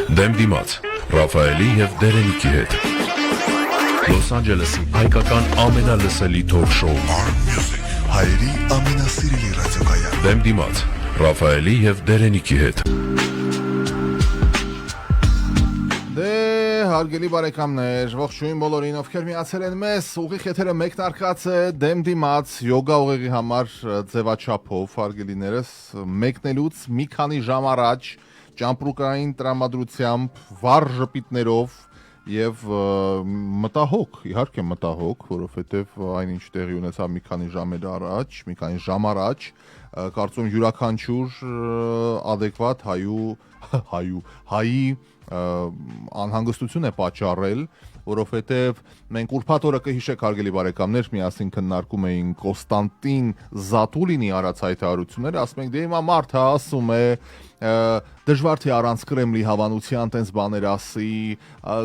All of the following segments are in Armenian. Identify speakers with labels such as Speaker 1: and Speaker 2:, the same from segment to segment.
Speaker 1: Դեմ դիմաց Ռաֆայելի և Դերենիկի հետ Լոս Անջելեսի հայկական ամենալսելի թոք շոու
Speaker 2: Հայերի ամենասիրելի ռադիոկայան
Speaker 1: Դեմ դիմաց Ռաֆայելի և Դերենիկի հետ
Speaker 3: Հարգելի բարեկամներ, ողջույն բոլորին, ովքեր միացել են մեզ, ուղիղ եթերը մեկնարկած է դեմ դիմաց յոգա ուղեղի համար ձևաչափով, հարգելիներս, մեկնելուց մի քանի ժամ առաջ ճամպրուկային տրամադրությամբ, վառ ժպիտներով եւ մտահոգ, իհարկե մտահոգ, որովհետեւ այնինչ տեղի ունեցավ մի քանի ժամ առաջ, կարծում յուրաքանչյուր adekvat հայի անհանգստություն է պատճառել, որովհետև մենք ուրբաթ օրը կհիշեք հարգելի բարեկամներ, միասին քննարկում էինք Կոստանտին Զատուլինի արած հայտարարությունները, ասում ենք դե հիմա մարդը ասում է դժվար թե առանց Կրեմլի հավանության տենց բաներ ասի,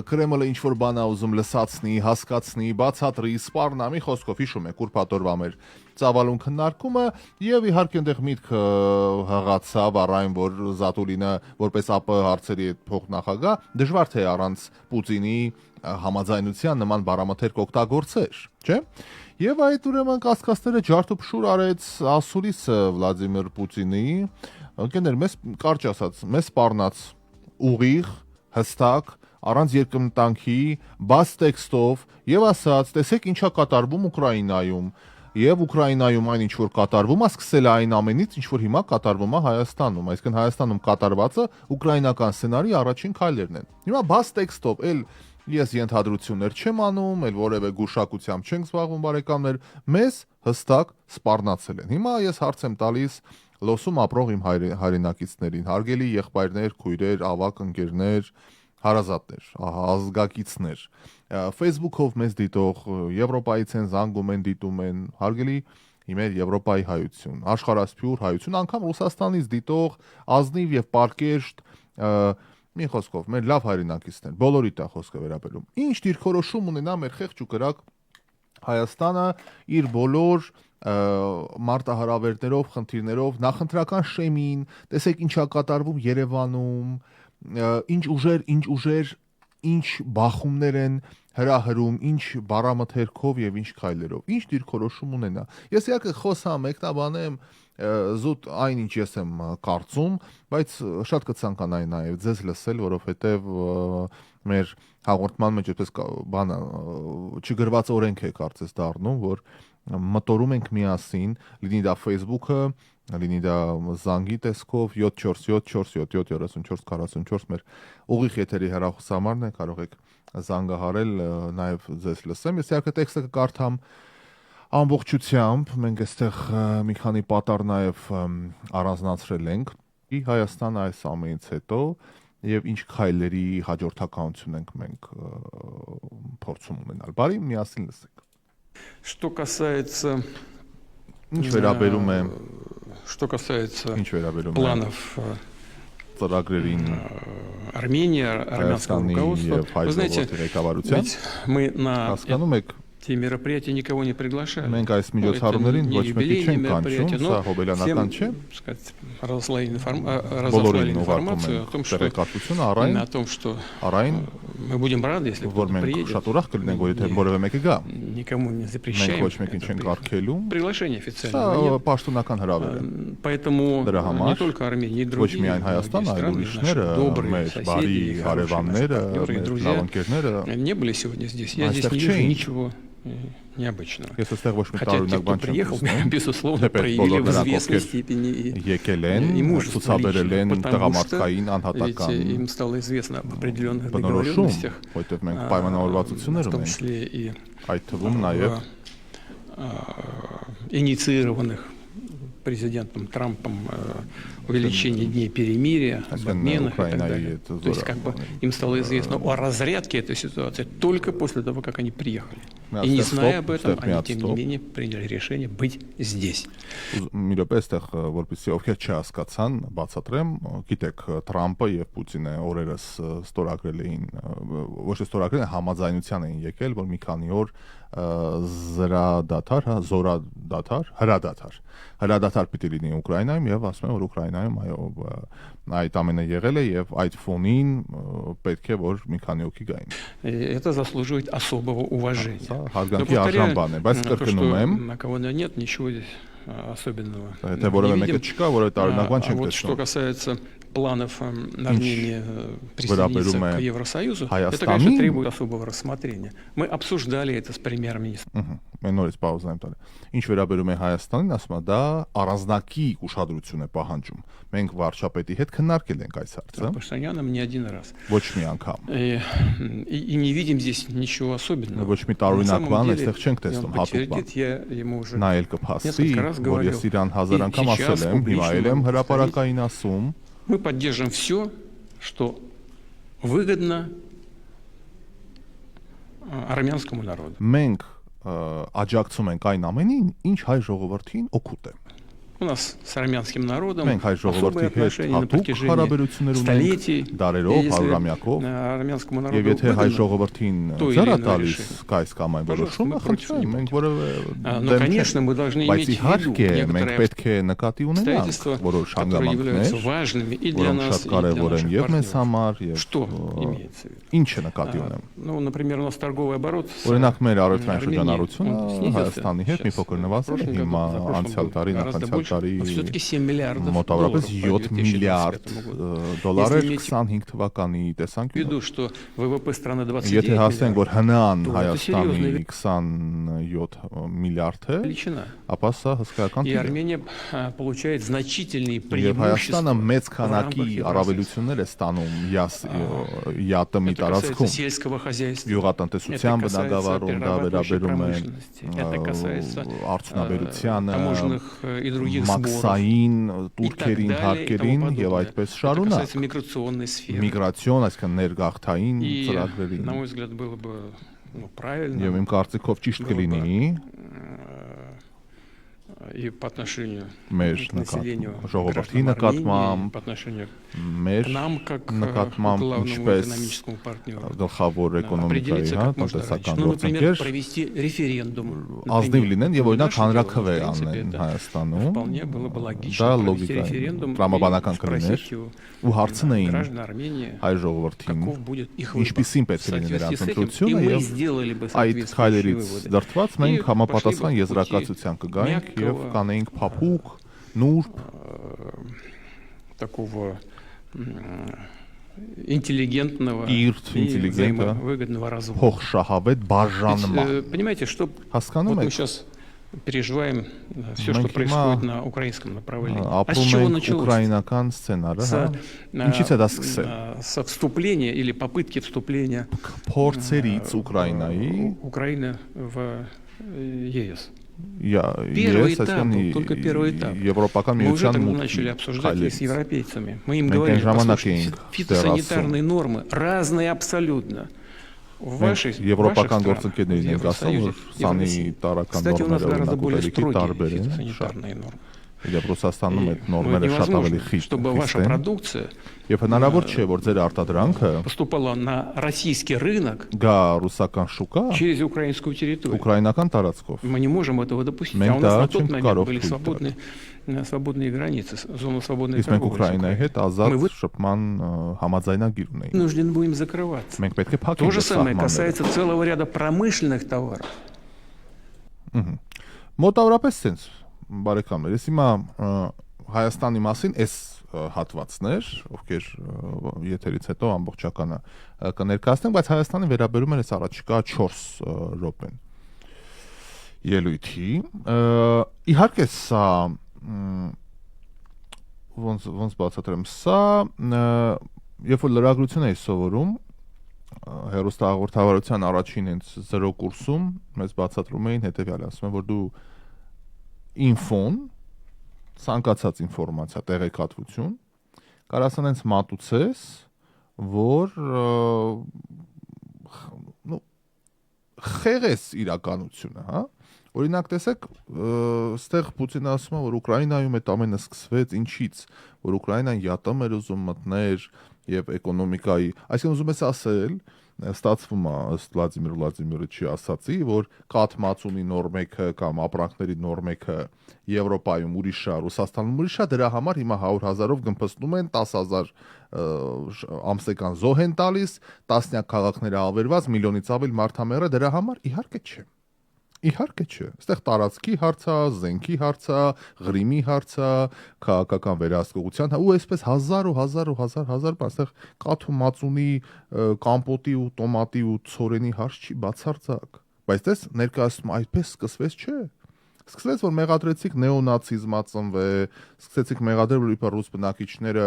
Speaker 3: Կրեմլը ինչ որ բան է ուզում լսացնի, հասկացնի, բացատրի, սպառնա, մի խոսքով հիշում եք ուրբաթ օրվա մեր ծավալուն քննարկումը եւ իհարկե այնտեղ միտքը հղացավ առայն որ Զատուլինը որպես ԱՊՀ հարցերի փոխնախագահ դժվար թե առանց Պուտինի համաձայնության նման բառամթերք օգտագործեր, չէ՞։ Եվ այդ ուրեմն կասկածները ջարդուփշուր արեց ասուլիսը Վլադիմիր Պուտինի, ընկերներ, մեզ կարճ ասած, մեզ սպառնաց ուղիղ, հստակ, առանց երկմտանքի, բաց տեքստով եւ ասաց, տեսեք ինչա կատարվում Ուկրաինայում Եվ Ուկրաինայում այն ինչ որ կատարվում է, սկսել է այն ամենից, ինչ որ հիմա կատարվում է Հայաստանում, այսինքն Հայաստանում կատարվածը ուկրաինական սցենարի առաջին քայլերն են։ Հիմա բաց տեքստով ես ենթադրություններ չեմ անում, որևէ գուշակությամբ չենք զբաղվում բարեկամներ, մեզ հստակ սպառնացել են։ Հիմա ես հարց եմ տալիս լոսում ապրող իմ հայրենակիցներին, հարգելի եղբայրներ, քույրեր, ավակ ընկերներ, հարազատներ, ազգակիցներ, Facebook-ով մեզ դիտող, Եվրոպայից են զանգում են, դիտում են, հարգելի մեր Եվրոպայի հայություն, աշխարհասփյուր հայություն, անգամ Ռուսաստանից դիտող ազնիվ եւ պարկեշտ, մի խոսքով, մեր լավ հայրենակիցներ, բոլորիդ է խոսքը վերաբերում։ Ինչ դիրքորոշում ունենա մեր խեղճ ու կրակ Հայաստանը իր բոլոր մարտահրավերներով, խնդիրներով, նախընտրական շեմին, տեսեք ինչա կատարվում Երևանում, ինչ ուժեր, ինչ բախումներ են հրահրում, ինչ բառամթերքով եւ ինչ քայլերով, ինչ դիրքորոշում ունենա։ Ես իհարկե խոսամ, մեկնաբանեմ զուտ այնինչ ես եմ կարծում, բայց շատ կցանկանայի նաեւ ձեզ լսել, որովհետեւ մեր հաղորդման մեջ այդպես բանը չգրված օրենք է կարծես դառնում, որ մտորում ենք միասին, լինի դա Facebook-ը, լինի դա զանգի տեսքով 747-477-3444 մեր ուղիղ եթերի հեռախոսահամարն է, կարող եք զանգահարել, նաև ձեզ լսեմ։ Ես իհարկե տեքստը կկարդամ ամբողջությամբ, մենք այստեղ մի քանի պատառ նաև առանձնացրել ենք Հայաստանը այս ամենից հետո եւ ինչ քայլերի հաջորդականություն ենք մենք փորձում ունենալ։ Բարի, միասին լսենք։
Speaker 4: Что касается планов Армении, армянского руководства, вы знаете, ведь мы на эти мероприятия никого не приглашали. Это не юбилейные мероприятия, но всем, сказать, разослали информацию о том, что мы будем рады, если кто-то приедет. Никому не запрещаем. Приглашение официальное. Поэтому не только Армения, и другие страны, наши добрые соседи, хорошие партнеры и друзья не были сегодня здесь. Я здесь не вижу ничего необычного. Хотя те, кто приехал, безусловно, проявили в известной степени и мужество лично, потому что ведь им стало известно об определенных договоренностях, в том числе и инициированных президентом Трампом увеличение дней перемирия, об обменах и так далее. То есть как бы им стало известно о разрядке этой ситуации только после того, как они приехали. И не зная об этом, они, тем не менее, приняли решение быть здесь.
Speaker 3: Մի րոպե այստեղ որպեսզի ովքեր չհասկացան, բացատրեմ, գիտեք, Թրամփը եւ Պուտինը օրերս ստորագրել էին, ոչ թե ստորագրել, համաձայնության էին եկել, որ մի քանի օր հրադադար պիտի լինի Ուկրաինայում եւ ասում են, որ Ուկրաինայում այդ ամենը եղել է եւ այդ ֆոնին պետք է որ մի քանի օքի գային։
Speaker 4: Это заслуживает особого уважения.
Speaker 3: Հարգանքի արժան բան է, բայց կրկնում եմ,
Speaker 4: на кого-то нет ничего здесь особенного.
Speaker 3: Եթե որևէ մեկը չկա, որը տարօրինակ չենք տեսնում։
Speaker 4: Что касается планов Армении присоединиться к Евросоюзу, это, конечно, требует особого рассмотрения. Мы обсуждали это с премьер-министром.
Speaker 3: Մենք նորից պաուզա եմ տալի։ Ինչ վերաբերում է Հայաստանին, ասում եմ, դա առանձնակի ուշադրություն է պահանջում։ Մենք վարչապետի հետ քննարկել ենք այս հարցը։
Speaker 4: Պաշտոնյանом не один раз.
Speaker 3: Ոչ մի անգամ։
Speaker 4: И не видим здесь ничего особенного.
Speaker 3: Ոչ մի տարօրինակ բան այստեղ չենք տեսնում, հատուկ բան։ Նա էլ կփաստի, որ ես իրան հազար անգամ ասել եմ, հիմա էլ եմ հրապարակային ասում։
Speaker 4: Мы поддержим все, что выгодно армянскому народу.
Speaker 3: Մենք աջակցում ենք այն ամենին, ինչ հայ ժողովրդին օգուտ է։
Speaker 4: У нас с армянским народом
Speaker 3: մենք հայ ժողովրդի հետ հատուկ հարաբերություններ ունենք դարերով, հարյուրամյակով, եւ եթե հայ ժողովրդին ձեռը տալիս կայս կամ այն որոշումը, խնդրեմ, մենք որևէ բայց իհարկե մենք պետք է նկատի ունենանք որոշ հանգամանքներ, որոնք շատ կարեւոր են եւ մեզ համար, եւ ինչը նկատի ունեմ։
Speaker 4: Ну, например, у нас торговый оборот.
Speaker 3: Օրինակ մեր առևտրային շրջանառությունը Հայաստանի հետ մի փոքր նվազել է հիմա անցյալ տարի նախանցյալ
Speaker 4: Все-таки 7 миллиардов
Speaker 3: մոտավորապես 7 միլիարդ դոլար 25 թվականի տեսանկյունով։
Speaker 4: Ввиду, что ВВП страны 29
Speaker 3: Եթե հասնենք, որ հնան Հայաստանի 27 միլիարդ է, ապա սա հսկայական
Speaker 4: И Армения получает значительные
Speaker 3: преимущества։ Հայաստանը մեծ քանակի առավելություններ է ստանում յատմի տարածքում։ Գյուղատնտեսության բնագավառում դա վերաբերում է արդյունաբերությանը, մաքսային, տուրքերին, հարկերին եւ այդպես շարունակ։ Միգրացիոն, այսինքն ներգաղթային ծրագրերին։
Speaker 4: На мой взгляд, было бы правильно.
Speaker 3: Եվ իմ կարծիքով ճիշտ կլինի
Speaker 4: и по отношению
Speaker 3: к
Speaker 4: населению,
Speaker 3: ժողովրդի նկատմամբ,
Speaker 4: по отношению
Speaker 3: մեր
Speaker 4: нам как
Speaker 3: նկատմամբ ինչպես գլխավոր էկոնոմիկայի, տնտեսական գործընկեր
Speaker 4: провести референдум.
Speaker 3: Ազնիվ լինեն եւ օրինակ հանրաքվե անեն Հայաստանում։ Դա լոգիկա է, տրամաբանական կլիներ ու հարցնեին հայ ժողովրդին ինչպիսին պետք է լինի նրանց ընտրությունը եւ այդ քայլերից դրդված մենք համապատասխան եզրակացության կգայինք եւ կանեինք փափուկ, նուրբ
Speaker 4: такого интеллигентного и взаимовыгодного развода. Понимаете, что вот мы сейчас переживаем все, что происходит на украинском направлении. А с чего началось? Со вступления или попытки вступления Украины в ЕС. Первый этап, только первый этап. Мы уже тогда начали обсуждать с европейцами. Мы им говорили, послушайте, фитосанитарные нормы разные абсолютно. В вашей стране, в Евросоюзе и в России. Кстати, у нас гораздо более строгие фитосанитарные нормы. Невозможно, чтобы ваша продукция поступала на российский рынок через украинскую территорию. Мы не можем этого допустить. А у нас на тот момент были свободные границы, зона свободной торговли. Мы вынуждены будем закрываться. То же самое касается целого ряда промышленных товаров.
Speaker 3: Բարեկամներ, ես հիմա Հայաստանի մասին այս հատվածն էր, ովքեր եթերից հետո ամբողջականը կներկայացնենք, բայց Հայաստանի վերաբերում է այս առաջիկա 4 րոպեն ելույթի։ Իհարկե սա ոնց բացատրեմ, սա երբ որ լրագրություն էի սովորում հեռուստահաղորդավարության առաջին հենց 0 կուրսում մեզ բացատրում էին հետեւյալը, ասում են, որ դու ինֆոն, ցանկացած ինֆորմացիա, տեղեկատվություն, կարաս անենց մատուցես, որ խեղես իրականությունը, հա։ Օրինակ տեսեք, ստեղ Պուտինը ասում է, որ Ուկրաինայում այդ ամենը սկսվեց ինչից, որ Ուկրաինան ԵԱՏՄ էր ուզում մտներ եւ էկոնոմիկայի, այսինքն ուզում ես ասել, ստացվում է ըստ Վլադիմիր Վլադիմիրովիչի ասացի, որ կաթ մածունի նոր մեկը կամ ապրանքների նոր մեկը Եվրոպայում ուրիշ է, Ռուսաստանում ուրիշ է, դրա համար հիմա 100,000-ով գմփստում են 10,000 ամսական զոհ են տալիս, տասնյակ քաղաքները ավերված, միլիոնից ավել մարդամերը, դրա համար իհարկե չէ։ Իհարկե չէ։ Այստեղ տարածքի հարց է, զենքի հարց է, Ղրիմի հարց է, քաղաքական վերահսկողության, ու այսպես 1000 բան, այստեղ կաթ ու մածունի, կամպոտի ու տոմատի ու ցորենի հարց չի բացարձակ։ Բայց դες ներկայացում այդպես սկսվեց, չէ։ Սկսվեց, որ մեղադրեցիք նեոնացիզմա ծնվե, սկսեցիք մեղադրել, որ իբր ռուս բնակիչները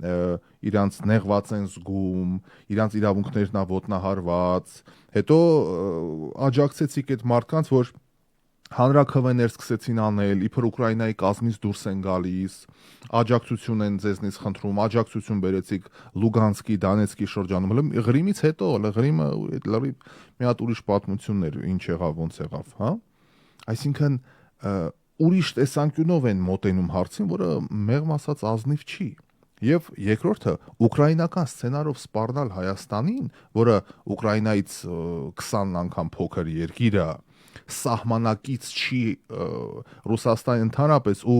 Speaker 3: իրանց նեղված են զգում, իրանց իրավունքներն ա ոտնահարված, հետո աջակցեցիք այդ մարդկանց, որ հանրաքվեներ սկսեցին անել, իբր Ուկրաինայի կազմից դուրս են գալիս, աջակցություն են ձեզնից խնդրում, աջակցություն բերեցիք Լուգանսկի, Դոնեցկի շրջանում, Ղրիմից հետո, Ղրիմը մի հատ ուրիշ պատմությունն էր, ինչ եղավ, ոնց եղավ, հա։ Այսինքն ուրիշ տեսանկյունով են մոտենում հարցին, որը մեղմ ասած ազնիվ չի։ Եվ երկրորդը ուկրաինական սցենարով սպառնալ Հայաստանին, որը Ուկրաինայից 20 անգամ փոքր երկիր է, սահմանակից չի Ռուսաստանի ընդհանրապես ու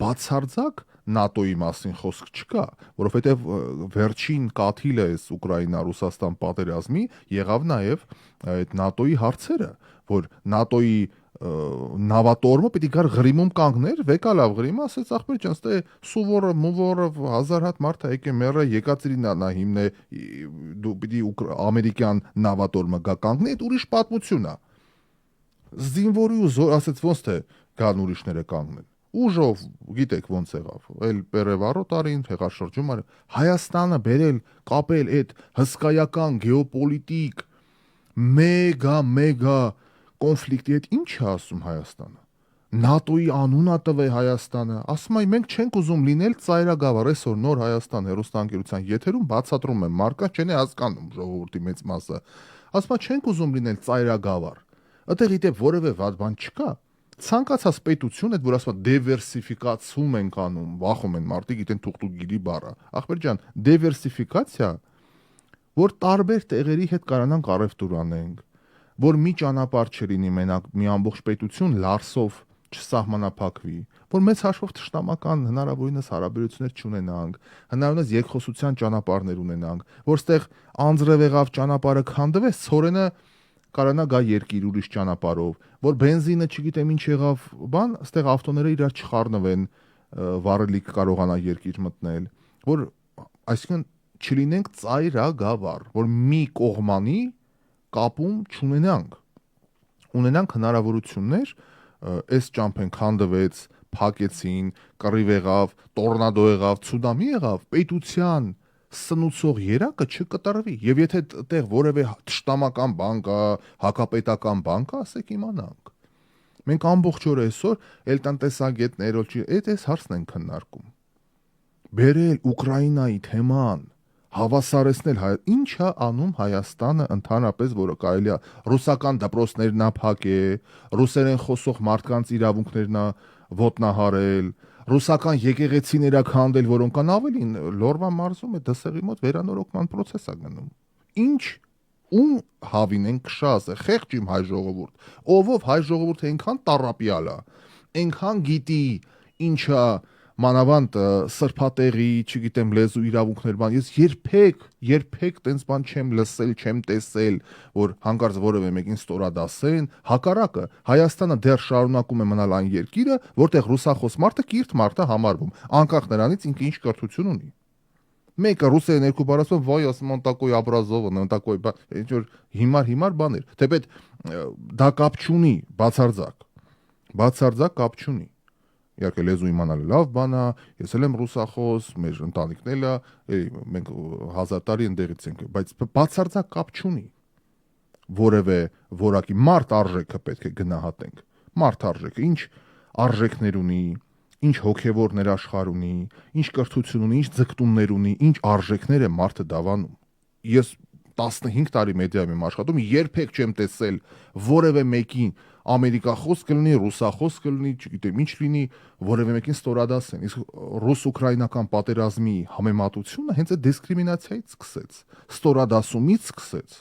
Speaker 3: բացարձակ ՆԱՏՕ-ի մասին խոսք չկա, որովհետև վերջին կաթիլը էս Ուկրաինա-Ռուսաստան պատերազմի եղավ նաև այդ ՆԱՏՕ-ի հարցերը, որ ՆԱՏՕ-ի նավատորմը պիտի գար Ղրիմում կանգներ, վեկալավ Ղրիմը, ասեց ախպեր ջան, ստե Սուվորը, Մուվորը, 1000 հատ մարդ եկե մերը, եկածրինա նա հիմնե, դու պիտի ամերիկյան նավատորմը գա կանգնի, այդ ուրիշ պատմություն է։ Զինվորի ու զոր, ասեց ոնց թե գան ուրիշները կանգնեն։ Ուժով, գիտեք ոնց եղավ, էլ Պերևարո տարին, հեղաշրջում արել, Հայաստանը բերել, կապել այդ հսկայական գեոպոլիտիկ մեգա կոնֆլիկտի հետ ինչ է ասում Հայաստանը։ ՆԱՏՕ-ի անունը տվե Հայաստանը, ասում է մենք չենք ուզում լինել ծայրագավառ, այսօր նոր Հայաստան հեռուստաընկերության եթերում բացատրում եմ, մարդկանց չեն հասկանում ժողովրդի մեծ մասը, ասում է չենք ուզում լինել ծայրագավառ, այդտեղ իդեպ որևէ վատ բան չկա, ցանկացած պետություն այդ որ ասում է դիվերսիֆիկացում ենք անում, վախում են մարդիկ գիտեն թուղթուգիրի բառը, ախպեր ջան, դիվերսիֆիկացիա, որ տարբեր տեղերի հետ կարանանք առևտուր անենք, որ մի ճանապարհ չլինի մենակ մի ամբողջ պետություն լարսով չսահմանափակվի, որ մեծ հաշվով թշնամական հնարավորինս հարաբերություններ չունենանք, հնարավորինս երկխոսության ճանապարհներ ունենանք, որ ստեղ անձրևեղավ ճանապարհը քանդվեց, ցորենը կարանա գա երկիր ուրիշ ճանապարհով, որ բենզինը չգիտեմ ինչ եղավ, բան, ստեղ ավտոները իրար չխառնվեն, վառելիք կարողանա երկիր մտնել, որ այսինքն չլինենք ծայրագավառ, որ մի կողմանի կապում չունենանք, ունենանք հնարավորություններ, այս ճամփեն քանդվեց, փակեցին, կռիվ եղավ, տորնադո եղավ, ցունամի եղավ, պետության սնուցող երակը չկտրվի, եւ եթե այդտեղ որևէ թշնամական բան կա, հակապետական բան կա, ասեք իմանանք։ Մենք ամբողջ օրը այսօր էլ տնտեսագետներ, այս հարցն են քննարկում։ Բերել Ուկրաինայի թեման հավասարեցնել ինչ է անում Հայաստանը ընդհանրապես, որը կարելի է ռուսական դպրոցներն ափակե, ռուսերեն խոսող մարդկանց իրավունքներն ոտնահարել, ռուսական եկեղեցիները քանդել, որոնք կան ավելին Լորվա մարզում է դսեղի մոտ վերանորոգման process է գնում։ Ինչ ում հավին են քշած է, խեղճ իմ հայ ժողովուրդ, ովով հայ ժողովուրդը այնքան տառապյալ է, այնքան գիտի ինչա մանավանդ սրբատեղի, չգիտեմ, լեզու իրավունքներ բան, ես երբեք տենց բան չեմ լսել, չեմ տեսել, որ հանկարծ որևէ մեկին ստորադասեն, հակառակը Հայաստանը դեռ շարունակում է մնալ այն երկիրը, որտեղ ռուսախոս մարդը կիրթ մարդ է համարվում, անկախ նրանից ինքը ինչ կրթություն ունի։ Մեկը ռուսերեն երկու բառ ասում, վայ, ասում он такой образованный, он такой, ինչ որ հիմար բաներ, թեպետ դա կապ չունի, բացարձակ կապ չունի։ Իհարկե լեզու իմանալը լավ բան է, ես էլ եմ ռուսախոս, մեր ընտանիքն է, մենք 1000 տարի ընդեղից ենք, բայց բացարձակ կապ չունի։ Որևէ որակի մարդ արժեքը պետք է գնահատենք։ Մարդ արժեքը ինչ արժեքներ ունի, ինչ հոգևոր ներաշխար ունի, ինչ կրթություն ունի, ինչ ձգտումներ ունի, ինչ արժեքներ է մարդը դավանում։ Ես 15 տարի մեդիայում եմ աշխատում, երբեք չեմ տեսել որևէ մեկին ամերիկախոս կլինի, ռուսախոս կլինի, չգիտեմ ինչ լինի, որևէ մեկին ստորադասեն։ Իսկ ռուս-ուկրաինական պատերազմի համեմատությունը հենց այդ դիսկրիմինացիայից սկսեց, ստորադասումից սկսեց։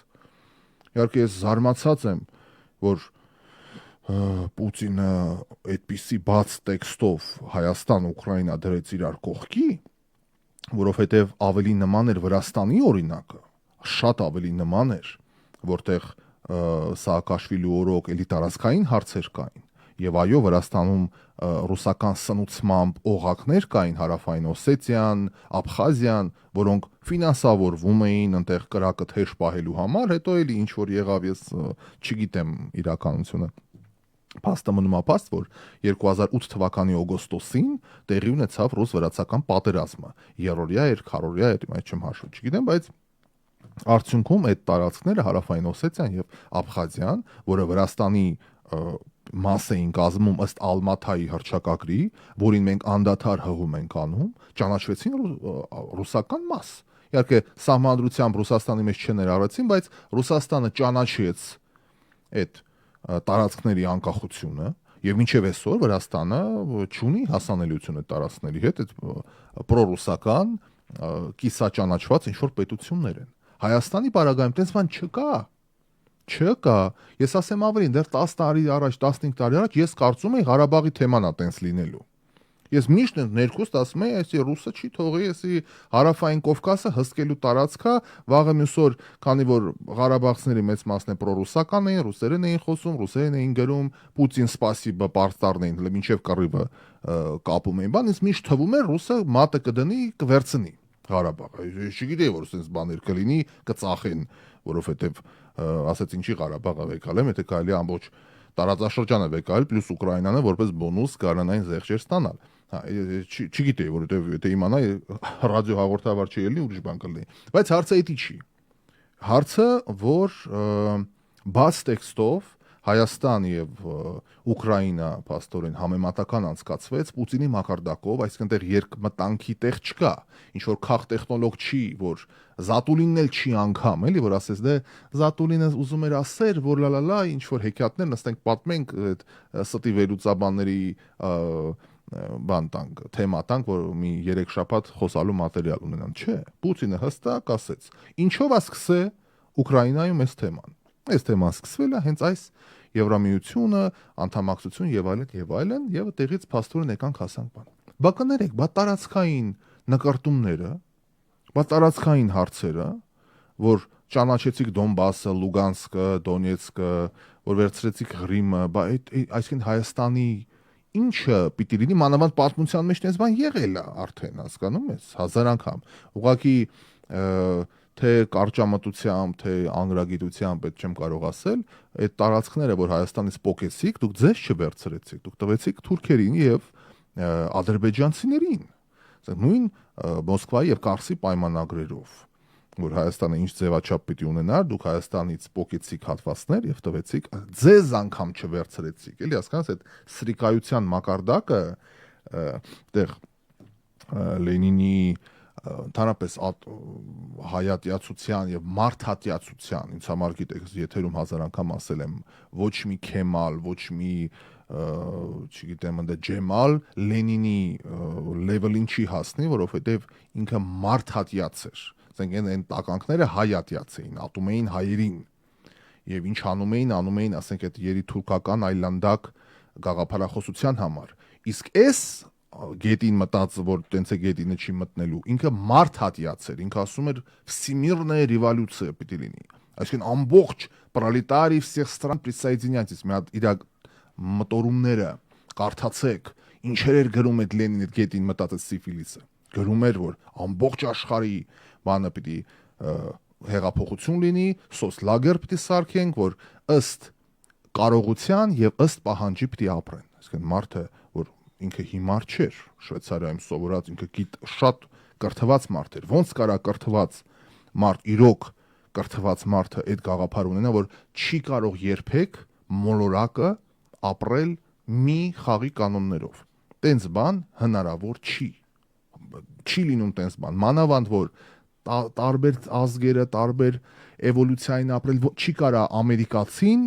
Speaker 3: Իհարկե ես զարմացած եմ, որ Պուտինը այդպիսի բաց տեքստով Հայաստան-Ուկրաինա դրեց իրար կողքի, որովհետև ավելի նման էր Վրաստանի օրինակը, շատ ավելի նման էր, որտեղ Սաակաշվիլի օրոք էլի տարածքային հարցեր կային, եւ այո, Վրաստանում ռուսական սնուցմամբ օղակներ կային, Հարավային Օսետիան, Աբխազիան, որոնք ֆինանսավորվում էին այնտեղ կրակը թեժ պահելու համար, հետո էլի ինչ որ եղավ, ես չգիտեմ իրականությունը։ Փաստը մնում է փաստ, որ 2008 թվականի օգոստոսին տեղի ունեցավ ռուս-վրացական պատերազմը։ Երրորդյա էր, քառորդյա էր, այդ չեմ հաշվում, չգիտեմ, բայց արդյունքում այդ տարածքները Հարավային Օսետիան եւ Աբխազիան, որը Վրաստանի մաս էին կազմում ըստ Ալմաթայի հռչակագրի, որին մենք անդադար հղում ենք անում, ճանաչվեցին ռուսական մաս։ Իհարկե սահմանադրությամբ Ռուսաստանի մեջ չներառեցին, բայց Ռուսաստանը ճանաչեց այդ տարածքների անկախությունը եւ մինչեւ այսօր Վրաստանը չունի հասանելիություն այդ տարածքների հետ, այդ պրոռուսական կիսաճանաչված ինչ որ պետություններ են։ Հայաստանի պարագայում տես բան չկա։ Ես ասեմ ավելին, դեռ 10 տարի առաջ, 15 տարի առաջ ես կարծում եի Ղարաբաղի թեման է տենց լինելու։ Ես միշտ ներքուստ ասում եի, այսի ռուսը չի թողի, այսի Հարավային Կովկասը հսկելու տարածք է, վաղը մյուս օր, քանի որ ղարաբաղցիների մեծ մասն է պրոռուսական էին, ռուսերեն էին խոսում, ռուսերեն էին գրում, Պուտին սպասիբը պարծտարն էին, մինչև կռիվը կապում էին, բան, ինձ միշտ թվում էր ռուսը մատը կդնի, կվերցնի Ղարաբաղը։ Ես չգիտեի, որ sense բաներ կլինի, կծախեն, որովհետև ասած ինչի Ղարաբաղը վեկալ եմ, եթե կարելի ամբողջ տարածաշրջանը վեկալ, պլյուս Ուկրաինանը որպես բոնուս գարանային զեղչեր ստանալ։ Չգիտեի, որովհետև եթե իմանայի ռադիոհաղորդավար չի ելնի, ուրիշ բան կլինի։ Բայց հարցը էդի չի։ Հարցը, որ բաց տեքստով Հայաստան եւ Ուկրաինա փաստորեն համեմատական անցկացվեց Պուտինի մակարդակով, այսինքն տեղ երկմտանքի տեղ չկա, ինչ որ քաղ տեխնոլոգ չի, որ Զատուլինն էլ չի անգամ, էլի որ ասես դե Զատուլինը ուզում էր ասեր, որ լալալա ինչ որ հեքիաթներ նստենք պատմենք այդ ստի վերլուծաբանների բան տանք, թեմա տանք, որ մի 3 շաբաթ խոսալու մատերիալ ունենան, չէ, Պուտինը հստակ ասեց, ինչով է սկսե Ուկրաինայում այս թեման։ Այս թեման սկսվել է հենց այս Եվրամիությունը, անդամակցություն եւ այլն, եւ տեղից փաստորեն եկանք հասանք բան։ Բա կներեք, բա տարածքային նկարտումները, բա տարածքային հարցերը, որ ճանաչեցիք Դոնբասը, Լուգանսկը, Դոնեցկը, որ վերցրեցիք Ղրիմը, բա այսինքն Հայաստանի ինչը պիտի լինի, մանավանդ պատմության մեջ դες բան եղել է արդեն, հասկանում ես, 1000 անգամ։ Ուղղակի թե կարճամտությամբ, թե անգրագիտությամբ, այդ չեմ կարող ասել, այդ տարածքները, որ Հայաստանից պոկեցիք, դուք ձեզ չվերցրեցիք, դուք տվեցիք թուրքերին եւ ադրբեջանցիներին։ Նույն Մոսկվայի եւ Կարսի պայմանագրերով, որ Հայաստանը ինչ ձևաչափ պիտի ունենար, դուք Հայաստանից պոկեցիք հատվածներ եւ տվեցիք, ձեզ անգամ չվերցրեցիք, էլի հասկանաս, այդ սրիկայության մակարդակը այդտեղ Լենինի ընդհանրապես հայատյացության եւ մարդատյացության, ինձ համար գիտեք, եթերում 1000 անգամ ասել եմ, ոչ մի Քեմալ, ոչ մի չգիտեմ, ընդ Ջեմալ Լենինի լեվելին չի հասնի, որովհետեւ ինքը մարդատյաց էր։ Ասենք այն տականքները հայատյաց էին, ատում էին հայերին։ Եվ ինչ անում էին, ասենք այդ երիտուրքական այլանդակ գաղափարախոսության համար։ Իսկ այս գետին մտած, որ տենց է գետինը չի մտնելու, ինքը մարդ հատյաց էր, ինքը ասում էր всемирная революция պիտի լինի, այսինքն ամբողջ пролетарии всех стран присоединяйтесь, մի հատ իր մտորումները կարդացեք, ինչեր էր գրում այդ Լենինը գետին մտած այդ սիֆիլիսը, գրում էր, որ ամբողջ աշխարհի բանը պիտի հեղափոխություն լինի, սոցլագեր պիտի սարքենք, որ ըստ կարողության եւ ըստ պահանջի պիտի ապրեն, այսինքն մարդը, որ ինքը հիմար չէր, Շվեյցարիայում սովորած ինքը գիտ շատ կրթված մարդ էր, ոնց կարա կրթված մարդ, իրոք կրթված մարդը այդ գաղափար ունենա, որ չի կարող երբեք մոլորակը ապրել մի խաղի կանոններով, տենց բան հնարավոր չի լինում տենց բան, մանավանդ որ տարբեր ազգերը, տարբեր էվոլյուցիային ապրել, չի կարա ամերիկացին,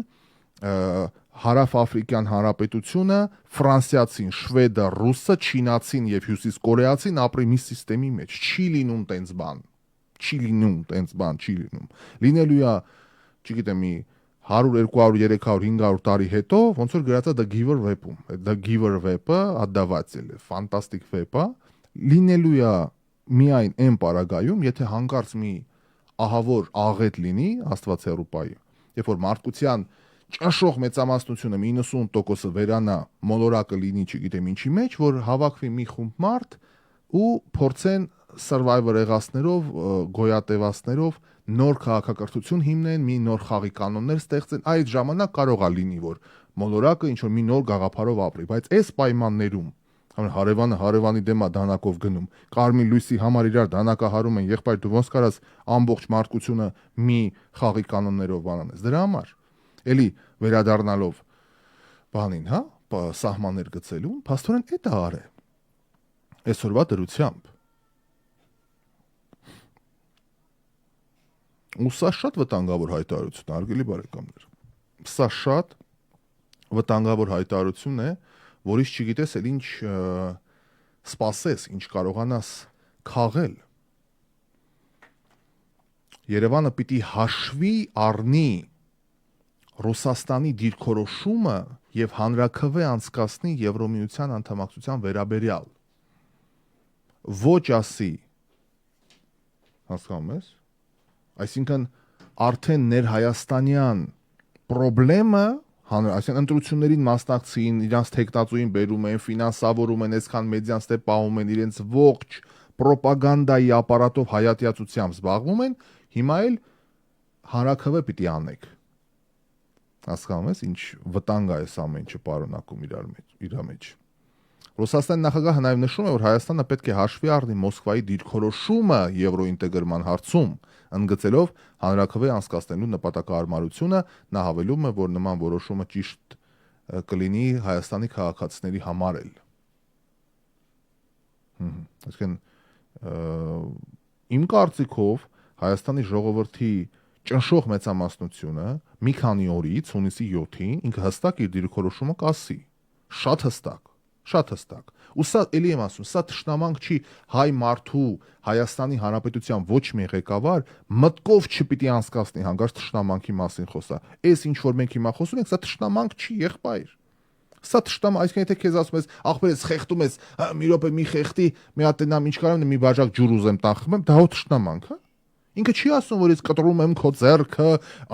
Speaker 3: հարավ-աֆրիկյան հանրապետությունը, ֆրանսիացին, շվեդը, ռուսը, չինացին եւ հյուսիս կորեացին ապրի մի համակարգի մեջ։ Չի լինում տենց բան։ Չի լինում։ Լինելու է, չգիտեմ, մի 100, 200, 300, 500 տարի հետո, ոնց որ գրած է The Giver web-ում։ The Giver web-ը ադավացել է, ֆանտաստիկ վեբ է։ Լինելու է միայն այն պարագայում, եթե հանկարծ մի ահավոր աղետ լինի Աստված հեռու պահի, երբ որ մարդկության ճնշող մեծամասնությունը 90% վերանա, մոլորակը լինի, չգիտեմ ինչի մեջ, որ հավաքվի մի խումբ մարդ ու փորձեն survivor եղածներով, գոյատևածներով նոր քաղաքակրթություն հիմնեն, մի նոր խաղի կանոններ ստեղծեն, այդ ժամանակ կարող է լինի, որ մոլորակը ինչ որ մի նոր գաղափարով ապրի, բայց այս պայմաններում հարևանը հարևանի դեմա դանակով գնում, կարմիր լույսի համար իրար դանակահարում են, եղբայր դու ոնց կարաս ամբողջ մարդկությունը մի խաղի կանոններով բանանես, դրա համար էլի վերադառնալով բանին, հա, սահմաններ գծելուն, փաստորեն դա արե։ Այսօրվա դրությամբ։ Ու սա շատ վտանգավոր հայտարարություն է, հարգելի բարեկամներ։ Սա շատ վտանգավոր հայտարարություն է, որից չգիտես էլ ինչ սպասես, ինչ կարողանաս քաղել։ Երևանը պիտի հաշվի առնի Ռուսաստանի դիրքորոշումը եւ հանրաքվե անցկացնի Եվրոմիության անդամակցության վերաբերյալ։ Ոչ ասի, հասկանում ես։ Այսինքն արդեն ներհայաստանյան պրոբլեմը, այսինքն ընտրություններին մասնակցին, իրանց թեկնածուին բերում են, ֆինանսավորում են, այսքան մեդիան ստե պահում են, իրենց ողջ պրոպագանդայի ապարատով հայատյացությամբ զբաղվում են, հիմա էլ հանրաքվե պիտի անեք։ Հասկանում ես, ինչ վտանգ է այս ամեն ինչը պարունակում իր մեջ։ Ռուսաստանի նախագահը նաև նշում է, որ Հայաստանը պետք է հաշվի առնի Մոսկվայի դիրքորոշումը եվրոինտեգրման հարցում, ընդգծելով հանրաքվե անցկացնելու նպատակահարմարությունը, նա հավելում է, որ նման որոշումը ճիշտ կլինի Հայաստանի քաղաքացիների համար էլ։ Այսինքն իմ կարծիքով Հայաստանի ժողովրդի ճնշող մեծամասնությունը մի քանի օրից հունիսի 7-ին ինքը հստակ իր դիրքորոշումը կասի, շատ հստակ։ Ու սա էլի եմ ասում, սա թշնամանք չի հայ մարդու Հայաստանի Հանրապետության ոչ մի ղեկավար մտկով չպիտի անցկացնի հանկարծ թշնամանքի մասին խոսա։ Այս ինչ որ մենք հիմա խոսում ենք, սա թշնամանք չի, եղբայր։ Սա թշնամանք, այսինքն եթե քեզ ասում ես, ախպեր ես խեղդում ես, մի րոպե մի խեղդի, մի հատ նամ ինչ կարամ, մի բաժակ ջուր ուզեմ տանխում եմ, դա հո թշնամանք, հա։ Ինքը չի ասում, որ ես կտրում եմ քո ձեռքը,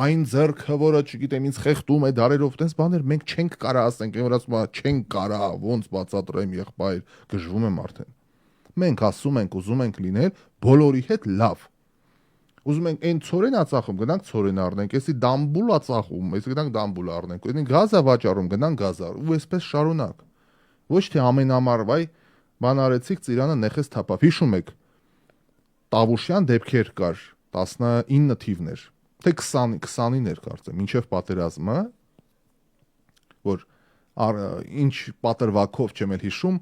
Speaker 3: այն ձեռքը, որը չգիտեմ, ինձ խեղդում է դարերով, տես բաներ մենք չենք կարա ասենք, որ ասում է, չենք կարա, ոնց բացատրեմ, եղբայր, գժվում եմ արդեն։ Մենք ասում ենք, ուզում ենք լինել բոլորի հետ լավ։ Ուզում ենք այն ցորենա ծախում, գնանք ցորեն առնենք, էսի դամբուլա ծախում, էսի գնանք դամբուլ առնենք, այն գազա վաճառում, գնանք գազ առ, ու այսպես շարունակ։ Ոչ թե ամեն ամառ վայ բան արեցիք, ծիրանը նեխես թափավ։ Հիշում եք Տավուշյան դեպքեր կար 19 թիվներ, թե 20-ին էր կարծեմ, մինչև պատերազմը, որ ինչ պատրվակով չեմ էլ հիշում,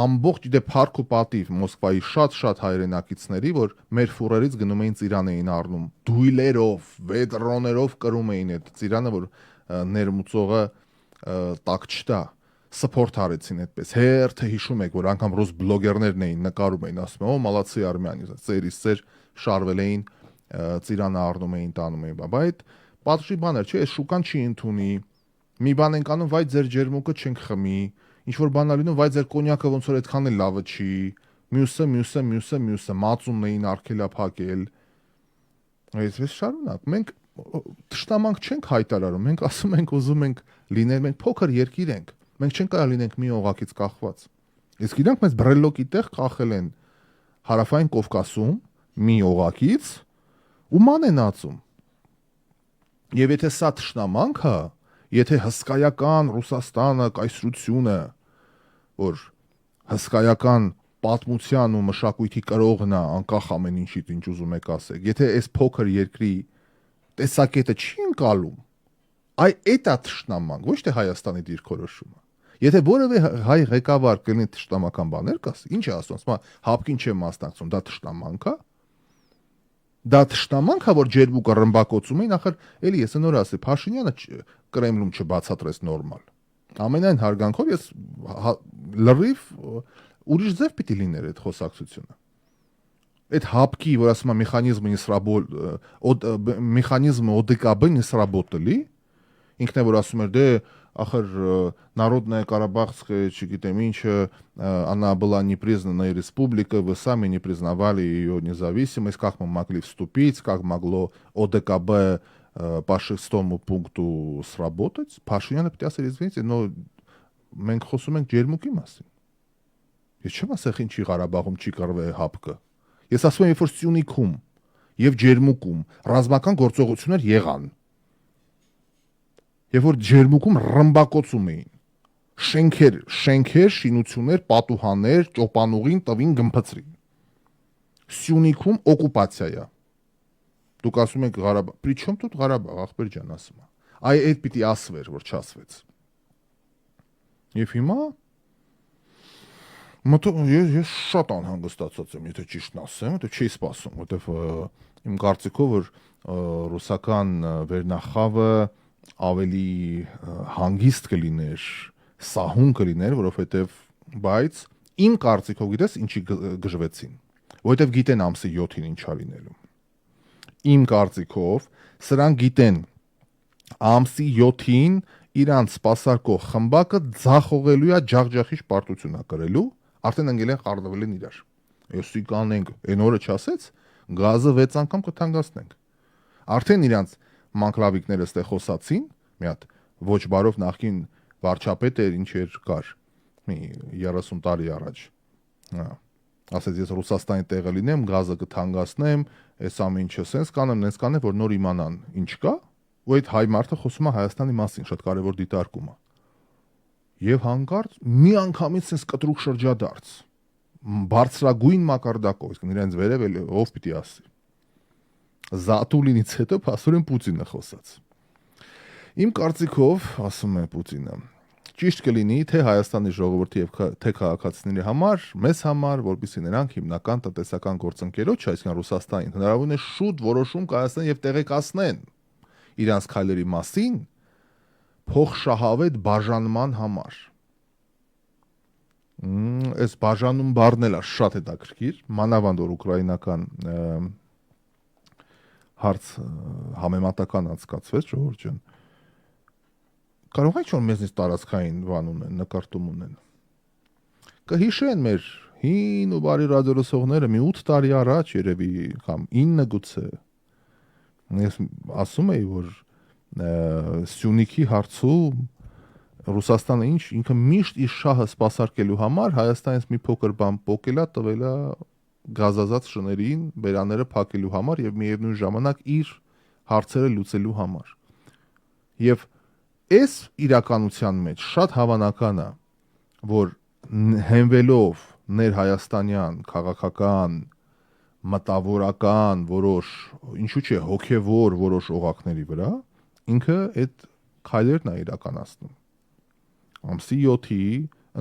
Speaker 3: ամբողջ դե փառք ու պատիվ Մոսկվայի շատ հայրենակիցների, որ մեր ֆուրերից գնում էին ծիրան էին առնում, դույլերով, վեդրոներով կրում էին այդ ծիրանը, որ ներմուծողը տակ չտա, սփորթ արեցին այդպես, հերթը հիշում եք, որ անգամ ռուս բլոգերներն էին նկարում էին, ասում են, մալացի արմյանի, ծերից ծեր շարվել էին, ծիրանը առնում էին, տանում էին, բայց այդ պատժի բաներ, չէ, այս շուկան չի ընդունի, մի բան ենք անում, վայ ձեր ջերմուկը չենք խմի, ինչ որ բան ալինում, վայ ձեր կոնյակը ոնց որ այդքան էլ լավը չի, մյուսը, մածունն էին արգելափակել, այսպես շարունակ, մենք թշնամանք չենք հայտարարում, մենք ասում ենք ուզում ենք լինել, մենք փոքր երկիր ենք, մենք չենք կարող լինենք մի օղակից կախված, իսկ իրանք մեզ բրելոկի տեղ կախել են Հարավային Կովկասում, մի օղակից ու ման են ածում, եւ եթե սա թշնամանք է, եթե հսկայական Ռուսաստանը, կայսրությունը, որ հսկայական պատմության ու մշակույթի կրողն է, անկախ ամեն ինչից ինչ ուզում եք ասեք, եթե այս փոքր երկրի տեսակետը չի ընկալում, այդ է թշնամանք, ոչ թե Հայաստանի դիրքորոշումը։ Եթե որևէ հայ ղեկավար կլինի թշնամական բաներ կասի, ինչ է ասում, ասում հապկին չեմ մասնակցում, դա թշնամանք է։ Դա ճշտամանք է, որ ջերմուկը ռմբակոծում էին, ախր էլի ես նոր ասի, Փաշինյանը Կրեմլում չբացատրեց նորմալ։ Ամենայն հարգանքով ես լրիվ ուրիշ ձև պիտի լիներ այդ խոսակցությունը։ Այդ հապկի, որ ասում է մեխանիզմը ОДКБ не сработали, ինքն է որ ասում էր դե ախր Народная Карабахская, չգիտեմ ինչը, она была не признанной республикой, вы сами не признавали ее независимость, как мы могли вступить, как могло ОДКБ по 6-му пункту сработать. Փաշինյանը պետք է ասել, извините, но մենք խոսում ենք ջերմուկի մասին։ Ես չեմ ասել ինչի Ղարաբաղում չի կռվել հապկը։ Ես ասում եմ, որ Սյունիքում եւ ջերմուկում ռազմական գործողություններ եղան։ Եվ որ ջերմուկում ռմբակոծում էին։ Շենքեր, շինություններ, պատուհաններ, ճոպանուղին տվին գմփցրին։ Սյունիքում օկուպացիա է։ Դուք ասում եք Ղարաբաղ, Պրիչոմ тут Ղարաբաղ, ախպեր ջան ասում է։ Այ այդ պիտի ասվեր, որ չասվեց։ Եվ հիմա ես շատ անհանգստացած եմ, եթե ճիշտն ասեմ, որտեղ չի սպասում, որտեղ իմ կարծիքով որ ռուսական վերնախավը ավելի հանգիստ կլիներ, սահուն կլիներ, որովհետև բայց իմ կարծիքով գիտես ինչի գժվեցին, որովհետև գիտեն ամսի 7-ին ինչ ա լինելու։ Իմ կարծիքով սրանք գիտեն ամսի 7-ին իրանց սպասարկող խմբակը ձախողելու է ջախջախիչ պարտություն կրելու, արդեն ընկել են խառնվել են իրար։ Եսի կանենք, այն օրը չասեց, գազը 6 անգամ կթանկացնենք։ Արդեն իրանց մանկլավիկները ստե խոսացին, մի հատ ոչ բարով նախքին վարչապետ էր, ինչ էր կար, մի 30 տարի առաջ։ Ասեց ես Ռուսաստանի տեղը լինեմ, գազը կթանկացնեմ, այս ամեն ինչը սենց կանեմ, նենց կանեմ, որ նոր իմանան ինչ կա, ու այդ հայ մարդը խոսում է Հայաստանի մասին, շատ կարևոր դիտարկում է։ Եվ հանկարծ մի անգամից սենց կտրուկ շրջադարձ, բարձրագույն մակարդակով, իսկ իրենց վերև ով պիտի ասի։ Զատուլինից հետո փաստորեն Պուտինը խոսած։ Իմ կարծիքով, ասում է Պուտինը, ճիշտ կլինի թե Հայաստանի ժողովրդի եւ թե քաղաքացիների համար, մեզ համար, որպեսզի նրանք հիմնական տնտեսական գործընկերոջ, այսինքն Ռուսաստանին, հնարավորին է շուտ որոշում կայացնեն եւ տեղեկացնեն իրանց քայլերի մասին փոխշահավետ բաժանման համար։ Այս բաժանում բառն էլ է շատ հետաքրքիր, մանավանդ որ ուկրաինական հարց համեմատական անցկացվեց, ժողովուրդ ջան։ Կարող է ինչ-որ մեզնից տարածքային բան ունեն, նկարտում ունեն։ Կհիշեն մեր հին ու բարի ռադիոլսողները մի 8 տարի առաջ երևի կամ 9 գուցե։ Ես ասում էի, որ Սյունիքի հարցում Ռուսաստանը ինքը միշտ իր շահը սպասարկելու համար Հայաստանից մի փոքր բան պոկելա տվելա գազազած շներին, բերաները փակելու համար եւ միևնույն ժամանակ իր հարցերը լուծելու համար։ Եվ այս իրականության մեջ շատ հավանական է, որ հենվելով ներհայաստանյան քաղաքական մտավորական որոշ, ինչու՞ չէ, հոգևոր որոշ օղակների վրա, ինքը այդ քայլերն է իրականացնում։ Ամսի 7-ի